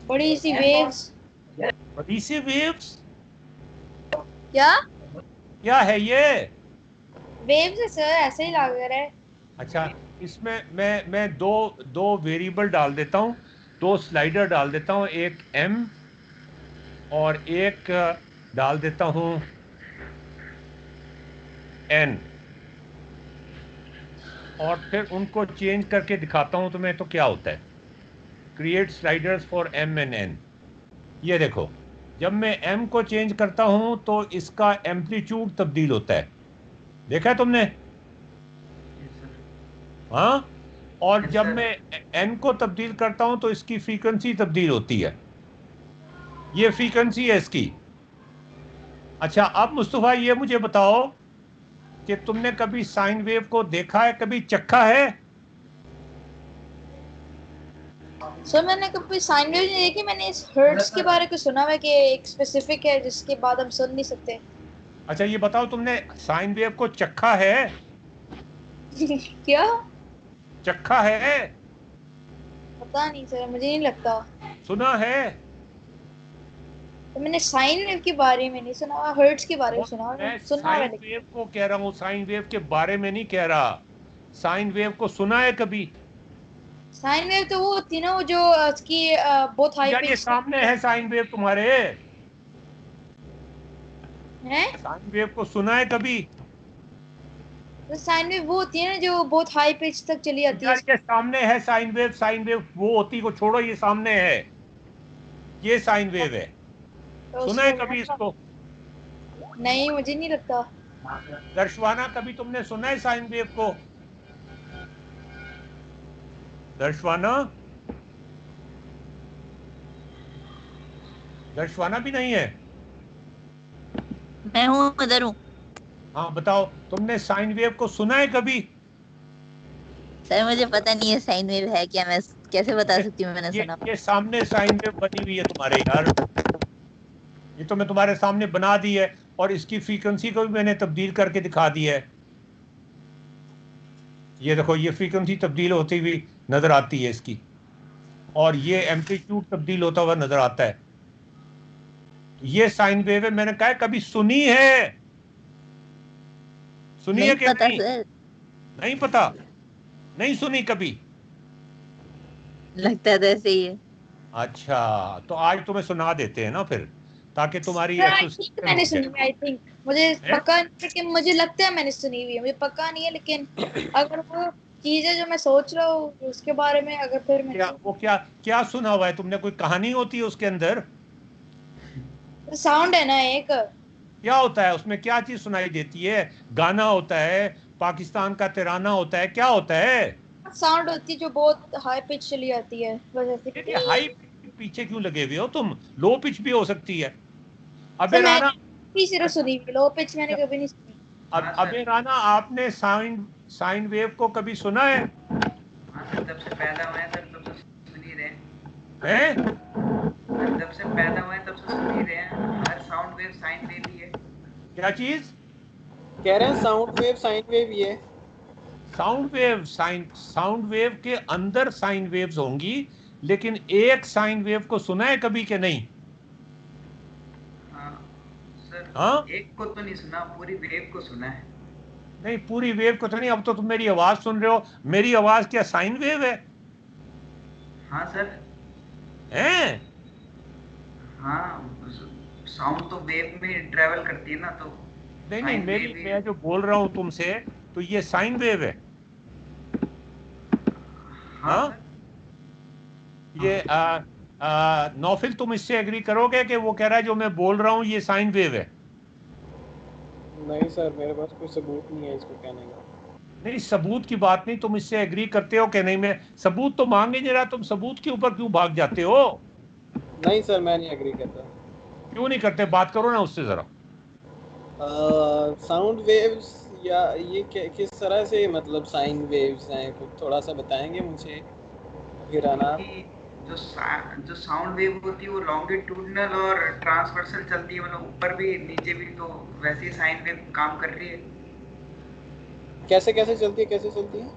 बड़ी सी वेव्स। बड़ी सी वेव्स? क्या? क्या है ये? वेव्स है सर, ऐसे ही लग रहा है। अच्छा, इसमें मैं दो वेरिएबल डाल देता हूँ, 2 स्लाइडर डाल देता हूँ, एक m और एक डाल देता हूँ n, और फिर उनको चेंज करके दिखाता हूँ तुम्हें तो क्या होता है। Create sliders for m and n। ये देखो, जब मैं m को चेंज करता हूँ तो इसका एम्पलीट्यूड तब्दील होता है, देखा है तुमने? हाँ, और Yes, जब sir. मैं n को तब्दील करता हूं तो इसकी फ्रीक्वेंसी तब्दील होती है। ये फ्रीक्वेंसी है इसकी। अच्छा, अब मुस्तफा ये मुझे बताओ कि तुमने कभी साइन वेव को देखा है, कभी चखा है? सर मैंने कभी साइन वेव नहीं देखी, मैंने इस हर्ट्ज के बारे में सुना है कि एक स्पेसिफिक है जिसके बाद हम सुन नहीं सकते। अच्छा, ये बताओ तुमने साइन वेव को चखा है? क्या? चखा है? पता नहीं सर, मुझे नहीं लगता। सुना है? तो मैंने साइन वेव के बारे में नहीं सुना, हर्ट्ज के बारे में सुना मैं सुना है। साइन वेव को कह रहा हूँ, साइन वेव के बारे में नहीं कह रहा। साइन वेव को सुना है कभी? साइन वेव तो वो होती है ना, वो जो उसकी बहुत हाई यार ये पिच सामने है साइन वेव तुम्हारे। है। साइन वेव को सुना है कभी? तो साइन वेव वो होती है ना जो बहुत हाई पिच तक चली जाती है। यार ये सामने है साइन वेव, साइन वेव वो होती को छोड़ो, ये सामने है, ये साइन वेव है। तो सुना है कभी इसको? नहीं, मुझे नहीं लगता। दर्शवाना, कभी तुमने सुना है साइन वेव को? दर्शवाना, दर्शवाना भी नहीं है। मैं हूँ, इधर हूँ। हाँ बताओ, तुमने साइन वेव को सुना है कभी? सर मुझे पता नहीं है साइन वेव है क्या, मैं कैसे बता सकती हूँ मैंने सुना। ये सामने साइन वेव बनी हुई है तुम्हारे यार, ये तो मैं तुम्हारे सामने बना दी है, और इसकी फ्रीक्वेंसी को भी मैंने तब्दील करके दिखा दी है। ये देखो, ये फ्रीक्वेंसी तब्दील होती हुई नजर आती है इसकी, और ये एम्पलीट्यूड तब्दील होता हुआ नजर आता है। ये साइन वेव है, मैंने कहा कभी सुनी है? सुनी है नहीं कि पता नहीं? सर, नहीं पता, नहीं सुनी कभी? लगता है तो ऐसे ही है। अच्छा, तो आज तुम्हें सुना देते हैं ना फिर, ताकि तुम्हारी आई थिंक एसोसिएशन मैंने हो सुनी जाए। है, आई थिंक मुझे पक्का नहीं, लेकिन मुझे लगता है मैंने सुनी हुई है, मुझे पक्का नहीं है, लेकिन अगर वो चीज है जो मैं सोच रहा हूँ उसके बारे में, अगर फिर मैं क्या वो क्या क्या सुना हुआ है तुमने? कोई कहानी होती है उसके अंदर? साउंड है ना एक, क्या होता है उसमें? क्या चीज सुनाई देती है? गाना होता है, पाकिस्तान का तिराना होता है, क्या होता है? साउंड होती है जो बहुत हाई पिच चली जाती है, बस ऐसे। ये हाई पीछे क्यों लगे हुए हो तुम? लो पिच भी हो सकती है। अबे सर राना, मैंने सिर्फ सुनी हुई, लो पिच मैंने कभी नहीं सुनी। अबे राना, आपने साइन साइन वेव को कभी सुना है? हाँ सर, जब से पैदा हुए हैं सर तब से सुन ही रहे हैं। हैं? सर, जब से पैदा हुए हैं तब से सुन ही रहे हैं, हर साउंड वेव साइन वेव ही है। क्या चीज कह रहे हैं? साउंड वेव साइन वेव ये साउंड वेव, साउंड वेव के अंदर साइन वेव्स होंगी, लेकिन एक साइन वेव को सुना है कभी के नहीं? हाँ सर, हाँ? एक को तो नहीं सुना, पूरी वेव को सुना है। नहीं, पूरी वेव को तो नहीं। अब तो तुम मेरी आवाज सुन रहे हो, मेरी आवाज क्या साइन वेव है? हाँ सर। हैं? हाँ, साउंड तो वेव में ट्रेवल करती है ना, तो नहीं साइन मेरी, वेव ही। मैं जो बोल रहा हूँ तुमसे, तो ये साइन वेव है। हाँ हाँ? सर। ये नौफिल, तुम इससे एग्री करोगे कि वो कह रहा है जो मैं बोल रहा हूँ ये साइन वेव है? नहीं सर, मेरे पास कोई सबूत नहीं है इसको कहने का। नहीं, सबूत की बात नहीं, तुम इससे एग्री करते हो कि नहीं? मैं सबूत तो मांग ही नहीं रहा, तुम सबूत के ऊपर क्यों भाग जाते हो? नहीं सर, मैं नहीं एग्री करता। क्यों नहीं करते? बात करो ना उससे जरा। साउंड वेव्स या ये किस तरह से मतलब साइन वेव्स हैं, कुछ थोड़ा सा बताएंगे मुझे हिराना? कि जो साउंड वेव होती है वो लॉन्गिट्यूडनल और ट्रांसवर्सल चलती है, मतलब ऊपर भी नीचे भी, तो वैसे ही साइन वेव काम कर रही है। कैसे कैसे चलती है, कैसे चलती है?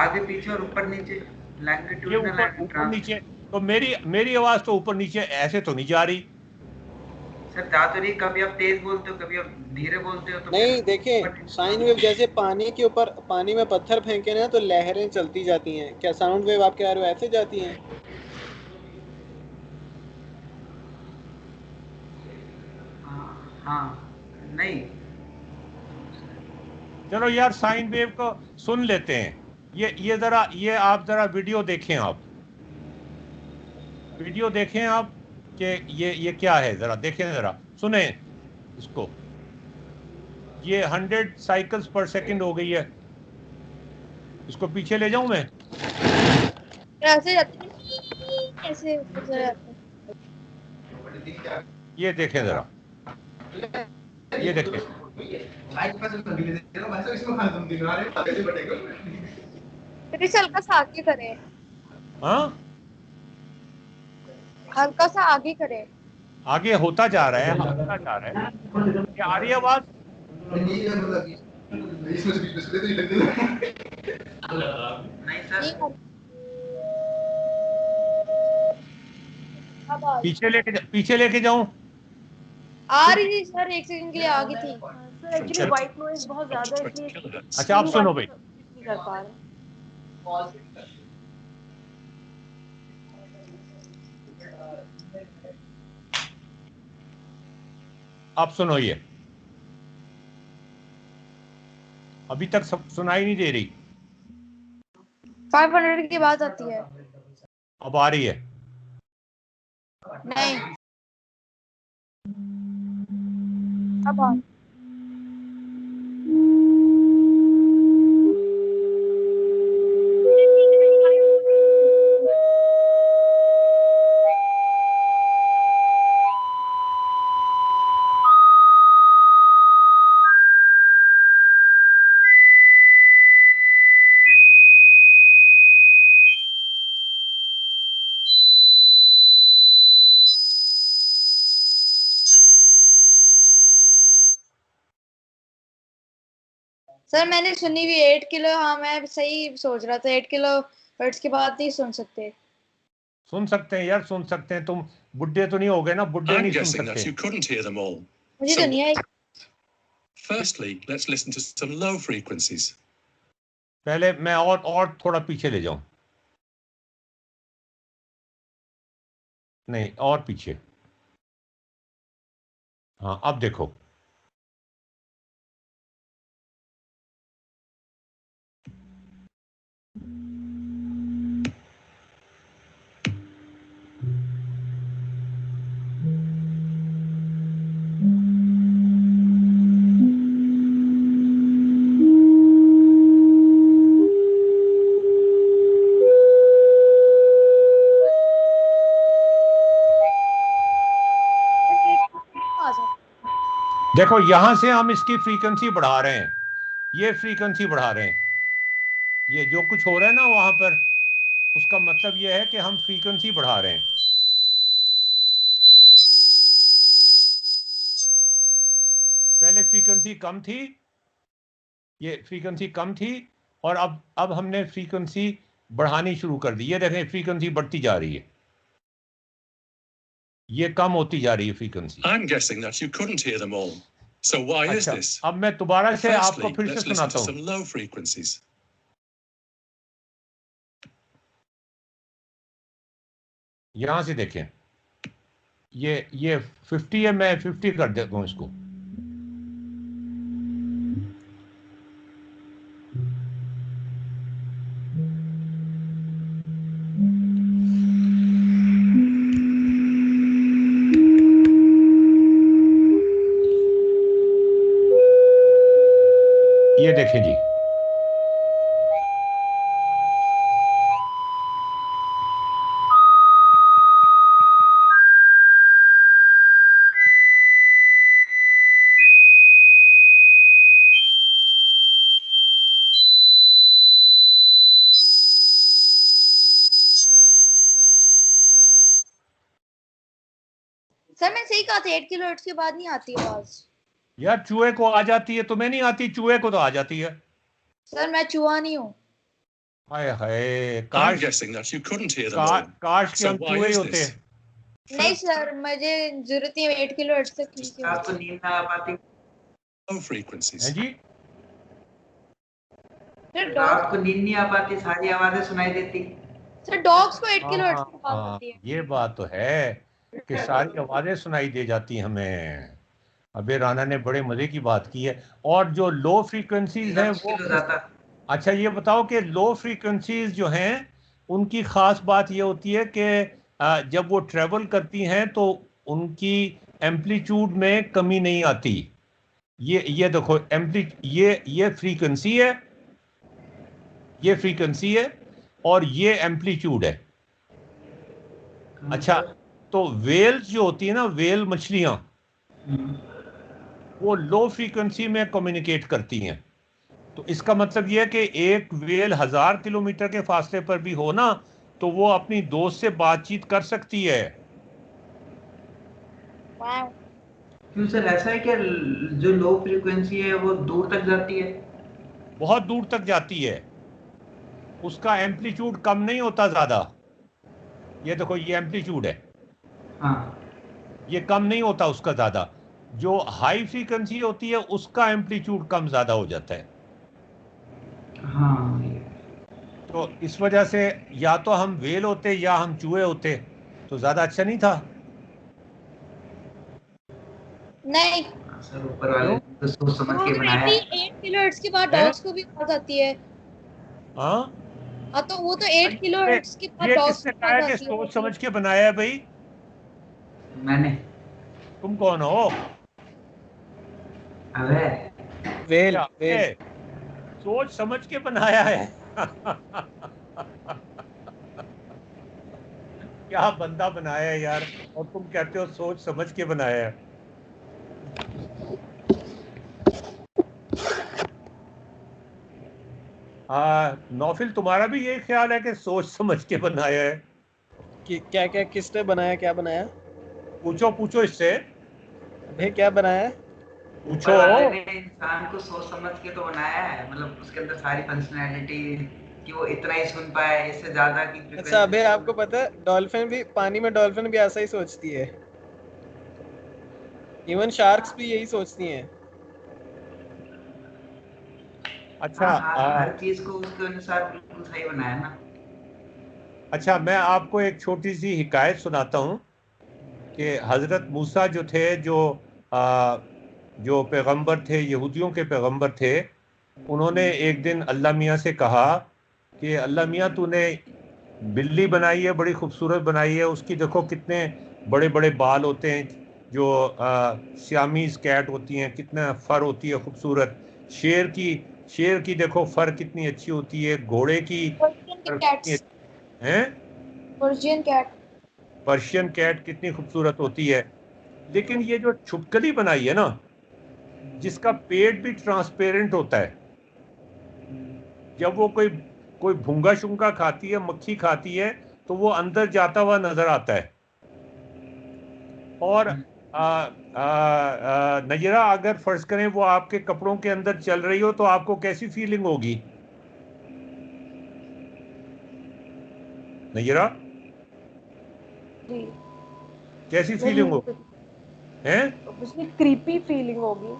आगे पीछे और ऊपर नीचे, ये लॉन्गिट्यूडनल ऊपर एंड ऊपर नीचे, तो मेरी आवाज तो ऊपर नीचे ऐसे तो नहीं जा रही। सर जा तो नहीं, कभी आप तेज बोलते हो कभी आप धीरे बोलते हो, तो नहीं देखें, साइन वेव जैसे पानी के ऊपर, पानी में पत्थर फेंके ना तो लहरें चलती जाती हैं, क्या साउंड वेव आप कह रहे हो ऐसे जाती हैं? हाँ नहीं। चलो यार, साइन वेव को सुन लेते हैं। ये जरा, ये आप जरा वीडियो देखें, आप वीडियो देखें आप कि ये क्या है, जरा देखें, जरा सुने इसको। ये 100 साइकिल्स पर सेकंड हो गई है। इसको पीछे ले जाऊं मैं? ऐसे जाते हैं, ऐसे गुजर जाते हैं। ये देखें जरा, ये देखें। फिर इसे हल्का सा आगे करें, हाँ, हल्का सा आगे करें। आगे होता जा रहा है, होता जा रहा है। ये आ रही है आवाज? नहीं सर। ये अब आ रही पीछे लेके जाऊं? आ रही थी सर, एक सेकंड के लिए आ गई थी। सर एक्चुअली वाइट नॉइज बहुत ज्यादा है इसलिए अच्छा, आप सुनो भाई। नहीं कर पा रहे। आप सुनो, ये अभी तक सब सुनाई नहीं दे रही। 500 की बात आती है। अब आ रही है? नहीं, अब आ सर मैंने सुनी हुई 8 किलो, हाँ मैं सही सोच रहा था, 8 किलो हर्ट्ज के बाद नहीं सुन सकते। सुन सकते हैं यार, सुन सकते हैं। तुम बुड्ढे तो नहीं हो गए ना? बुड्ढे I'm नहीं सुन guessing that सकते। you couldn't hear them all. मुझे So, तो नहीं आई। firstly, let's listen to some low frequencies. पहले मैं और थोड़ा पीछे ले जाऊं। नहीं, और पीछे। हाँ, अब देखो। देखो, यहां से हम इसकी फ्रीक्वेंसी बढ़ा रहे हैं, ये फ्रीक्वेंसी बढ़ा रहे हैं। ये जो कुछ हो रहा है ना वहां पर, उसका मतलब ये है कि हम फ्रीक्वेंसी बढ़ा रहे हैं। पहले फ्रीक्वेंसी कम थी, ये फ्रीक्वेंसी कम थी, और अब हमने फ्रीक्वेंसी बढ़ानी शुरू कर दी। ये देखें, फ्रीक्वेंसी बढ़ती जा रही है, ये कम होती जा रही है frequency. I'm guessing that you couldn't hear them all. So why is अच्छा, this? अब मैं दोबारा से आपको Firstly, फिर से let's listen सुनाता to हूँ। some low frequencies. यहां से देखें, ये 50 है, मैं 50 कर देता हूँ इसको। ये देखें जी, सर मैं सही कहा था 8 किलोहर्ट्ज के बाद नहीं आती आवाज। यार चूहे को आ जाती है, तुम्हें नहीं आती, चूहे को तो आ जाती है। सर मैं चूहा नहीं हूँ। हाय हाय, I'm काश guessing that you couldn't hear them all. काश के So हम why चूहे is होते। this? नहीं सर मुझे जरूरत नहीं है 8 किलोहर्ट्ज तक ठीक है। आपको नींद ना आ पाती, Low frequencies. हैं जी? सर रात को नींद नहीं आ पाती, सारी आवाजें सुनाई देती। सर डॉग्स को 8 किलोहर्ट्ज की आवाज हाँ, होती है। ये बात तो है कि सारी आवाजें सुनाई दे जाती हमें। अबे राना ने बड़े मजे की बात की है। और जो लो फ्रीक्वेंसीज हैं वो, मुश्किल हो जाता। अच्छा ये बताओ कि लो फ्रीक्वेंसीज जो हैं उनकी ख़ास बात ये होती है कि जब वो ट्रेवल करती हैं तो उनकी एम्पलीट्यूड में कमी नहीं आती। ये देखो ये फ्रीक्वेंसी है, ये फ्रीक्वेंसी है और ये एम्पलीट्यूड है। अच्छा, तो वेल्स जो होती है ना, वेल मछलियां, वो लो फ्रीक्वेंसी में कम्युनिकेट करती हैं। तो इसका मतलब ये है कि एक वेल 1000 किलोमीटर के फासले पर भी हो ना, तो वो अपनी दोस्त से बातचीत कर सकती है। क्यों सर, ऐसा है क्या जो लो फ्रीक्वेंसी है वो दूर तक जाती है? बहुत दूर तक जाती है, उसका एम्पलीट्यूड कम नहीं होता ज्यादा। ये देखो ये एम्पलीट्यूड है, हाँ, ये कम नहीं होता उसका ज्यादा। जो हाई फ्रीक्वेंसी होती है उसका एम्पलीट्यूड कम ज्यादा हो जाता है। हाँ। तो इस वजह से या तो हम वेल होते या हम चूहे होते तो ज्यादा अच्छा नहीं था। नहीं सर ऊपर वाले ने तो सोच समझ के बनाया है। 8 किलोहर्ट्ज के बाद डॉग्स को भी आवाज आती है। हाँ, तो वो तो 8 किलोहर्ट्ज के बाद ये डॉग्स किसने को कहा आवाज कि आती है। सोच समझ के बनाया है भाई? मैंने। तुम कौन हो? अबे वेल वेल सोच समझ के बनाया है। क्या बंदा बनाया है यार, और तुम कहते हो सोच समझ के बनाया है। नौफिल, तुम्हारा भी यही ख्याल है कि सोच समझ के बनाया है? कि क्या क्या किसने बनाया, क्या बनाया? पूछो पूछो इससे, अबे क्या बनाया? पूछो। ऊपर वाले ने इंसान को सोच समझ के तो बनाया है, मतलब उसके अंदर सारी फंक्शनैलिटी कि वो इतना ही सुन पाए, इससे ज्यादा की frequency। अच्छा अबे आपको पता है डॉल्फिन भी, पानी में डॉल्फिन भी ऐसा ही सोचती है। इवन शार्क्स भी यही सोचती हैं। अच्छा हर चीज को उसके अनुसार बिल्कुल सही बनाया ना। अच्छा, मैं आपको एक छोटी सी हिकायत सुनाता हूँ कि हज़रत मूसा जो थे, जो पैगंबर थे, यहूदियों के पैगंबर थे, उन्होंने एक दिन अल्लाह मियाँ से कहा कि अल्लाह मियाँ तूने बिल्ली बनाई है, बड़ी खूबसूरत बनाई है, उसकी देखो कितने बड़े बड़े बाल होते हैं, जो सियामीज़ कैट होती हैं, कितना फर होती है खूबसूरत। शेर की देखो फर कितनी अच्छी होती है, घोड़े की फर कितनी हैं, पर्शियन कैट। पर्शियन कैट कितनी खूबसूरत होती है। लेकिन ये जो छुपकली बनाई है ना, जिसका पेट भी ट्रांसपेरेंट होता है, जब वो कोई भूंगा शुंगा खाती है, मक्खी खाती है, तो वो अंदर जाता हुआ नजर आता है। और नजरा अगर फर्ज करें वो आपके कपड़ों के अंदर चल रही हो तो आपको कैसी फीलिंग होगी? नजरा कैसी फीलिंग होगी? हैं? उसकी क्रीपी फीलिंग होगी।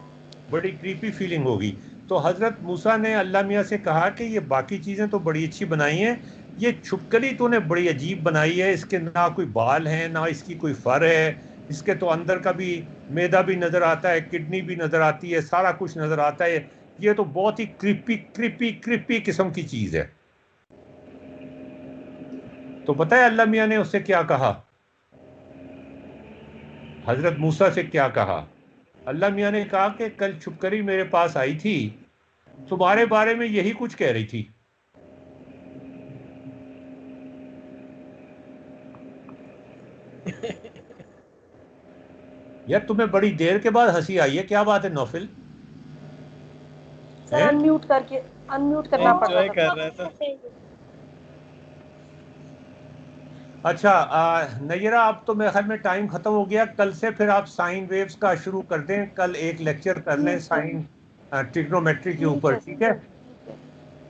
बड़ी क्रीपी फीलिंग होगी। तो हजरत मूसा ने अल्लाह मियाँ से कहा कि ये बाकी चीज़ें तो बड़ी अच्छी बनाई हैं, ये छुपकली तूने बड़ी अजीब बनाई है, इसके ना कोई बाल हैं ना इसकी कोई फर है, इसके तो अंदर का भी मैदा भी नज़र आता है, किडनी भी नज़र आती है, सारा कुछ नज़र आता है, ये तो बहुत ही क्रीपी क्रीपी क्रीपी किस्म की चीज़ है। तो पता है अल्लाह मियाँ ने उससे क्या कहा? हजरत मूसा से क्या कहा? अल्लाह मियाँ ने कहा कि कल छुपकली मेरे पास आई थी, तुम्हारे बारे में यही कुछ कह रही थी। यार तुम्हें बड़ी देर के बाद हंसी आई है, क्या बात है नौफिल? सर अनम्यूट करना पड़ता एंजॉय कर रहा था। अच्छा नैरा, अब तो मेरे ख्याल में टाइम खत्म हो गया। कल से फिर आप साइन वेव्स का शुरू कर दें, कल एक लेक्चर कर लें साइन ट्रिग्नोमेट्री के ऊपर, ठीक है?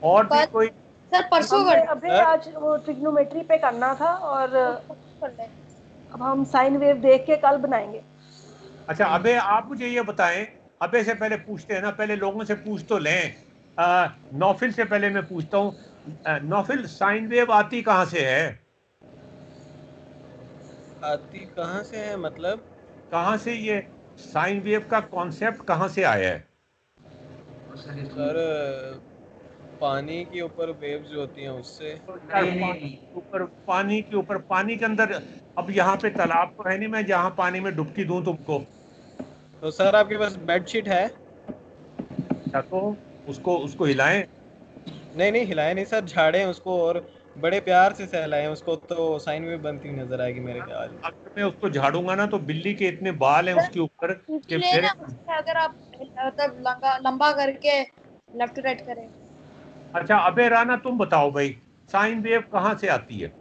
और भी कोई? सर परसों हमने कर अभी आज वो ट्रिग्नोमेट्री पे करना था और लें। अब हम साइन वेव देख के कल बनाएंगे। अच्छा अबे, आप मुझे ये बताएं, अबे से पहले पूछते हैं ना, पहले लोगों से पूछ तो लें। नौफिल से पहले मैं पूछता हूँ, नौफिल साइन वेव आती कहाँ से है? आती कहाँ से है मतलब? कहाँ से ये साइन वेव का कॉन्सेप्ट कहाँ से आया है? सर पानी के ऊपर वेव्स जो होती हैं उससे। पानी के ऊपर, पानी के अंदर। अब यहाँ पे तालाब तो है नहीं मैं जहाँ पानी में डुबकी दूं तुमको। तो सर आपके पास बेडशीट है? अच्छा, तो उसको उसको हिलाएं? नहीं हिलाए नहीं सर, झाड़ें उसको और बड़े प्यार से सहलाएं उसको, तो साइन वेव बनती हुई नजर आएगी मेरे ख्याल। अगर मैं उसको झाड़ूंगा ना तो बिल्ली के इतने बाल हैं उसके ऊपर कि इसीलिए मेरे। ना उसमें अगर आप मतलब लंबा करके लेफ्ट टू राइट करें। अच्छा अबे राना, तुम बताओ भाई, साइन वेव कहाँ से आती है?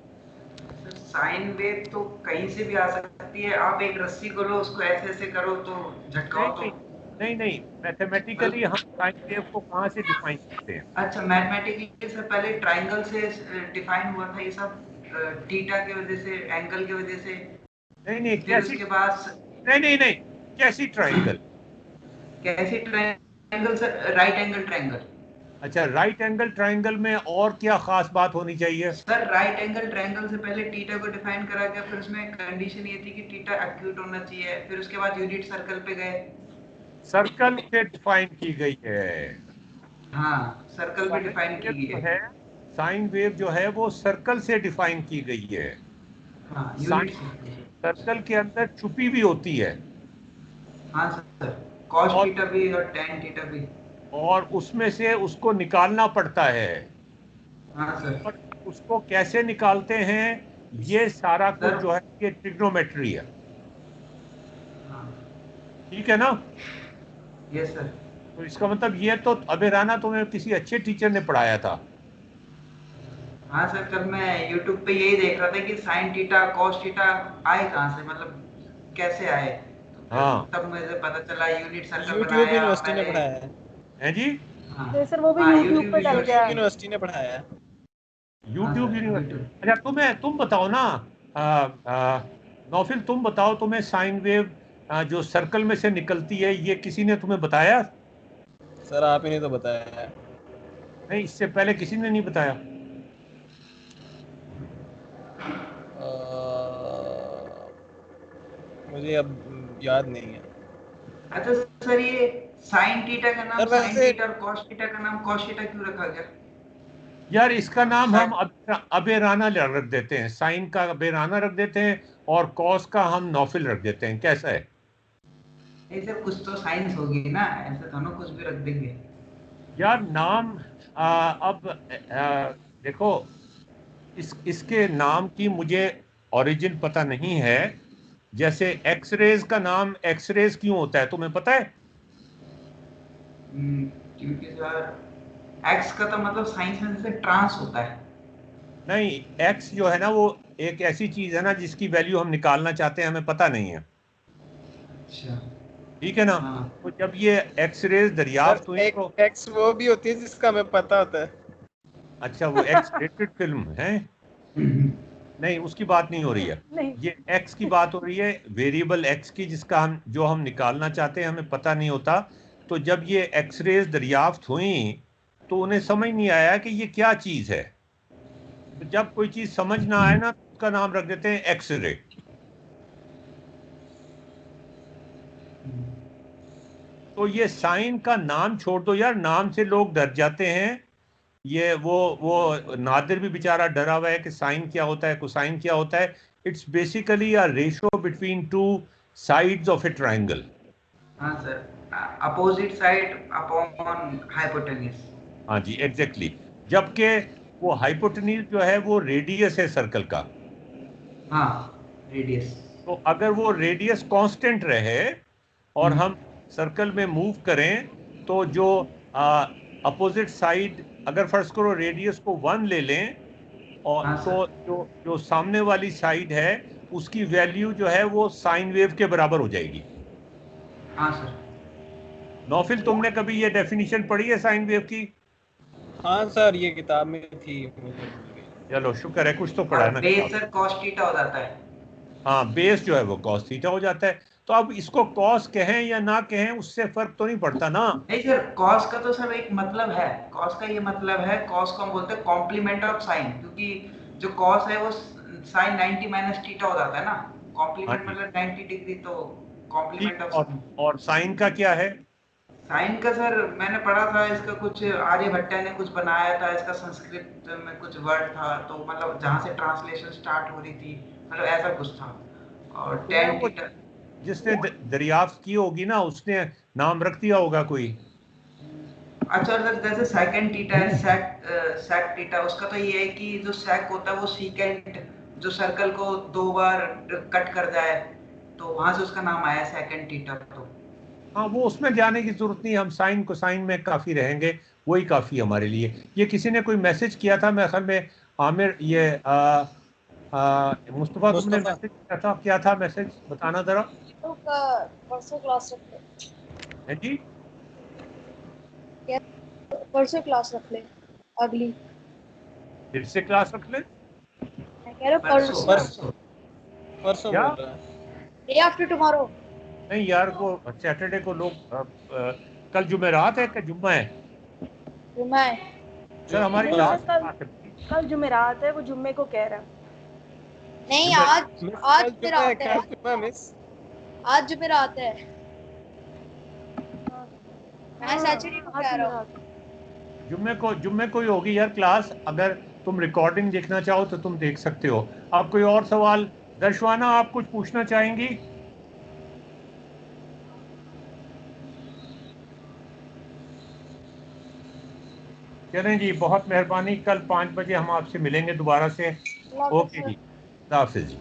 साइन वेव तो कहीं से भी आ सकती है। आप एक रस्सी को लो, उसको ऐसे ऐसे करो तो झटकाओ तो। नहीं, मैथमेटिकली हम साइन वेव को कहाँ से डिफाइन करते हैं? अच्छा, मैथमेटिकली से पहले ट्रायंगल से डिफाइन हुआ था ये सब, थीटा की वजह से, एंगल की वजह से। नहीं फिर कैसी? उसके बाद नहीं कैसी ट्रायंगल? कैसे triangle sir? Right angle triangle. अच्छा, राइट एंगल ट्रायंगल में और क्या खास बात होनी चाहिए? सर राइट एंगल ट्रायंगल से पहले थीटा को डिफाइन करा गया, फिर उसमें कंडीशन ये थी कि थीटा एक्यूट होना चाहिए, फिर उसके बाद यूनिट सर्कल पे गए। सर्कल से डिफाइन की गई है। हाँ, सर्कल भी डिफाइन की गई है। साइन वेव जो है वो सर्कल से डिफाइन की गई है। हाँ, यूनिट सर्कल के अंदर छुपी भी होती है। हाँ सर, cos और थीटा भी और tan थीटा भी। और उसमें से उसको निकालना पड़ता है। हाँ सर। और उसको कैसे निकालते हैं, ये सारा कुछ जो है ये ट्रिग्नोमेट्री है। ठीक है ना? Yes sir. तो इसका मतलब ये तो अबे राना तुम्हें किसी अच्छे टीचर ने पढ़ाया था। हाँ सर, कल मैं YouTube पे यही देख रहा था कि sin थीटा cos थीटा आए कहाँ से, मतलब कैसे आए। तो हाँ, तब मुझे पता चला यूनिट सर्कल यूट्यूब बनाया यूनिवर्सिटी ने मैंने। पढ़ाया है जी? नहीं सर, वो भी हाँ, यूट्यूब पे डल गया। यूनिवर्सिटी ने पढ़ाया है। YouTube university. अच्छा तुम बताओ ना, नौफिल तुम बताओ, तुम्हें साइन वेव जो सर्कल में से निकलती है ये किसी ने तुम्हें बताया? सर आप ही ने तो बताया है। नहीं, इससे पहले किसी ने नहीं बताया। मुझे अब याद नहीं है। अच्छा सर, ये sin थीटा का नाम सर sin वैसे थीटा और cos थीटा का नाम cos थीटा क्यों रखा गया? यार इसका नाम हम अबे राना रख देते हैं, साइन का अबे राना रख देते हैं और कॉस का हम नौफिल रख देते हैं। कैसा है? नहीं सर, कुछ तो साइंस होगी ना, ऐसे दोनों कुछ भी रख देंगे। यार नाम अब देखो, इसके नाम की मुझे ओरिजिन पता नहीं है। जैसे एक्सरेज का नाम एक्सरेज क्यों होता है, तुम्हें पता है? क्योंकि सर एक्स का तो मतलब साइंस में जैसे ट्रांस होता है। नहीं, एक्स जो है ना वो एक ऐसी चीज है ना जिसकी वैल्यू हम निकालना चाहते हैं, हमें पता नहीं है। अच्छा, ठीक है ना? तो जब ये एक्सरेज दरियाफ्त हुई तो एक्स वो भी होती है जिसका हमें पता होता है। अच्छा, वो एक्स रेटेड फिल्म है? नहीं, उसकी बात नहीं हो रही है। ये एक्स की बात हो रही है, वेरिएबल एक्स की, जिसका हम निकालना चाहते हैं हमें पता नहीं होता। तो जब ये एक्सरेज दरियाफ्त हुई तो उन्हें समझ नहीं आया कि ये क्या चीज है। तो जब कोई चीज समझ ना आए ना तो उसका नाम रख देते हैं एक्सरे। तो ये साइन का नाम छोड़ दो यार, नाम से लोग डर जाते हैं। ये वो नादिर भी बेचारा डरा हुआ है कि साइन क्या होता है, कोसाइन क्या होता है। It's basically a ratio between two sides of a triangle. हाँ sir, opposite side upon hypotenuse. हाँ जी, एग्जैक्टली। जबकि वो हाइपोटेन्यूज जो है वो रेडियस है सर्कल का। हाँ, रेडियस। तो अगर वो रेडियस कांस्टेंट रहे और हम सर्कल में मूव करें तो जो अपोजिट साइड, अगर फर्स्ट करो रेडियस को 1 ले लें और हाँ, तो जो सामने वाली साइड है उसकी वैल्यू जो है वो साइन वेव के बराबर हो जाएगी। हाँ सर। नौफिल, तुमने कभी ये डेफिनेशन पढ़ी है साइन वेव की? हाँ सर, ये किताब में थी, मुझे भूल गई। चलो शुक्र है, कुछ तो पढ़ा है ना बेस किताब। सर cos थीटा हो जाता है। हाँ, बेस जो है वो कॉस थीटा हो जाता है। तो अब इसको कॉस कहें या ना कहें उससे फर्क तो नहीं पड़ता ना। नहीं सर, cos का तो सर एक मतलब है, cos का ये मतलब है, cos को हम बोलते हैं कॉम्प्लीमेंट ऑफ साइन, क्योंकि जो cos है वो साइन 90 माइनस थीटा हो जाता है ना, हाँ कॉम्प्लीमेंट जी, मतलब 90 डिग्री, तो कॉम्प्लीमेंट ठीक। ऑफ और साइन का क्या है? साइन का सर मैंने पढ़ा था, इसका कुछ आर्यभट्ट ने कुछ बनाया था, इसका संस्कृत में कुछ वर्ड था, तो मतलब जहाँ से ट्रांसलेशन स्टार्ट हो रही थी, मतलब ऐसा कुछ था। और तो यार टेन वो थीटा। जिसने दरियाफ्त की होगी ना उसने नाम रख दिया होगा कोई। अच्छा सर, जैसे सेकंड थीटा है, सेक थीटा, उसका तो ये है कि जो सेक होता है वो सीकेंट, जो सर्कल को 2 बार कट कर जाए, तो वहां से उसका नाम आया सेकंड थीटा। तो हाँ, वो उसमें जाने की जरूरत नहीं, हम साइन कोसाइन में काफी रहेंगे, वही काफी हमारे लिए। ये किसी ने कोई मैसेज किया था मेरे ख्याल में, आमिर, ये मुस्तफा, तुमने मुस्तफा, मैसेज किया था, क्या था मैसेज, बताना जरा। तो परसों क्लास रख ले, है जी? परसों क्लास रख ले, अगली। फिर से क्लास रख ले? मैं कह रहा हूँ परसों परसों, परसों क्या? बोल रहा है। Day after tomorrow. नहीं यार, वो सैटरडे को लोग कल जुमेरात है कि जुम्मा है? जुम्मा है। सर हमारी नहीं लास्ट सर, क्लास है। कल जुमेरात है, वो जुम्मे को कह रहा है। नहीं, जुम्मे आज मिस, आज कल जुम्मा है, जुमेरात है, कल जुम्मा मिस। आज जुमेरात है। मैं सैटरडे को आज कह रहा हूँ। जुमेरात है। जुम्मे को ही होगी यार क्लास। अगर तुम रिकॉर्डिंग देखना चाहो तो तुम देख सकते हो। अब कोई और सवाल? दर्शवाना, आप कुछ पूछना चाहेंगी? चलें जी, बहुत मेहरबानी, कल 5 बजे हम आपसे मिलेंगे दोबारा से। अल्लाह ओके हाफ़िज़। जी, अल्लाह हाफिज।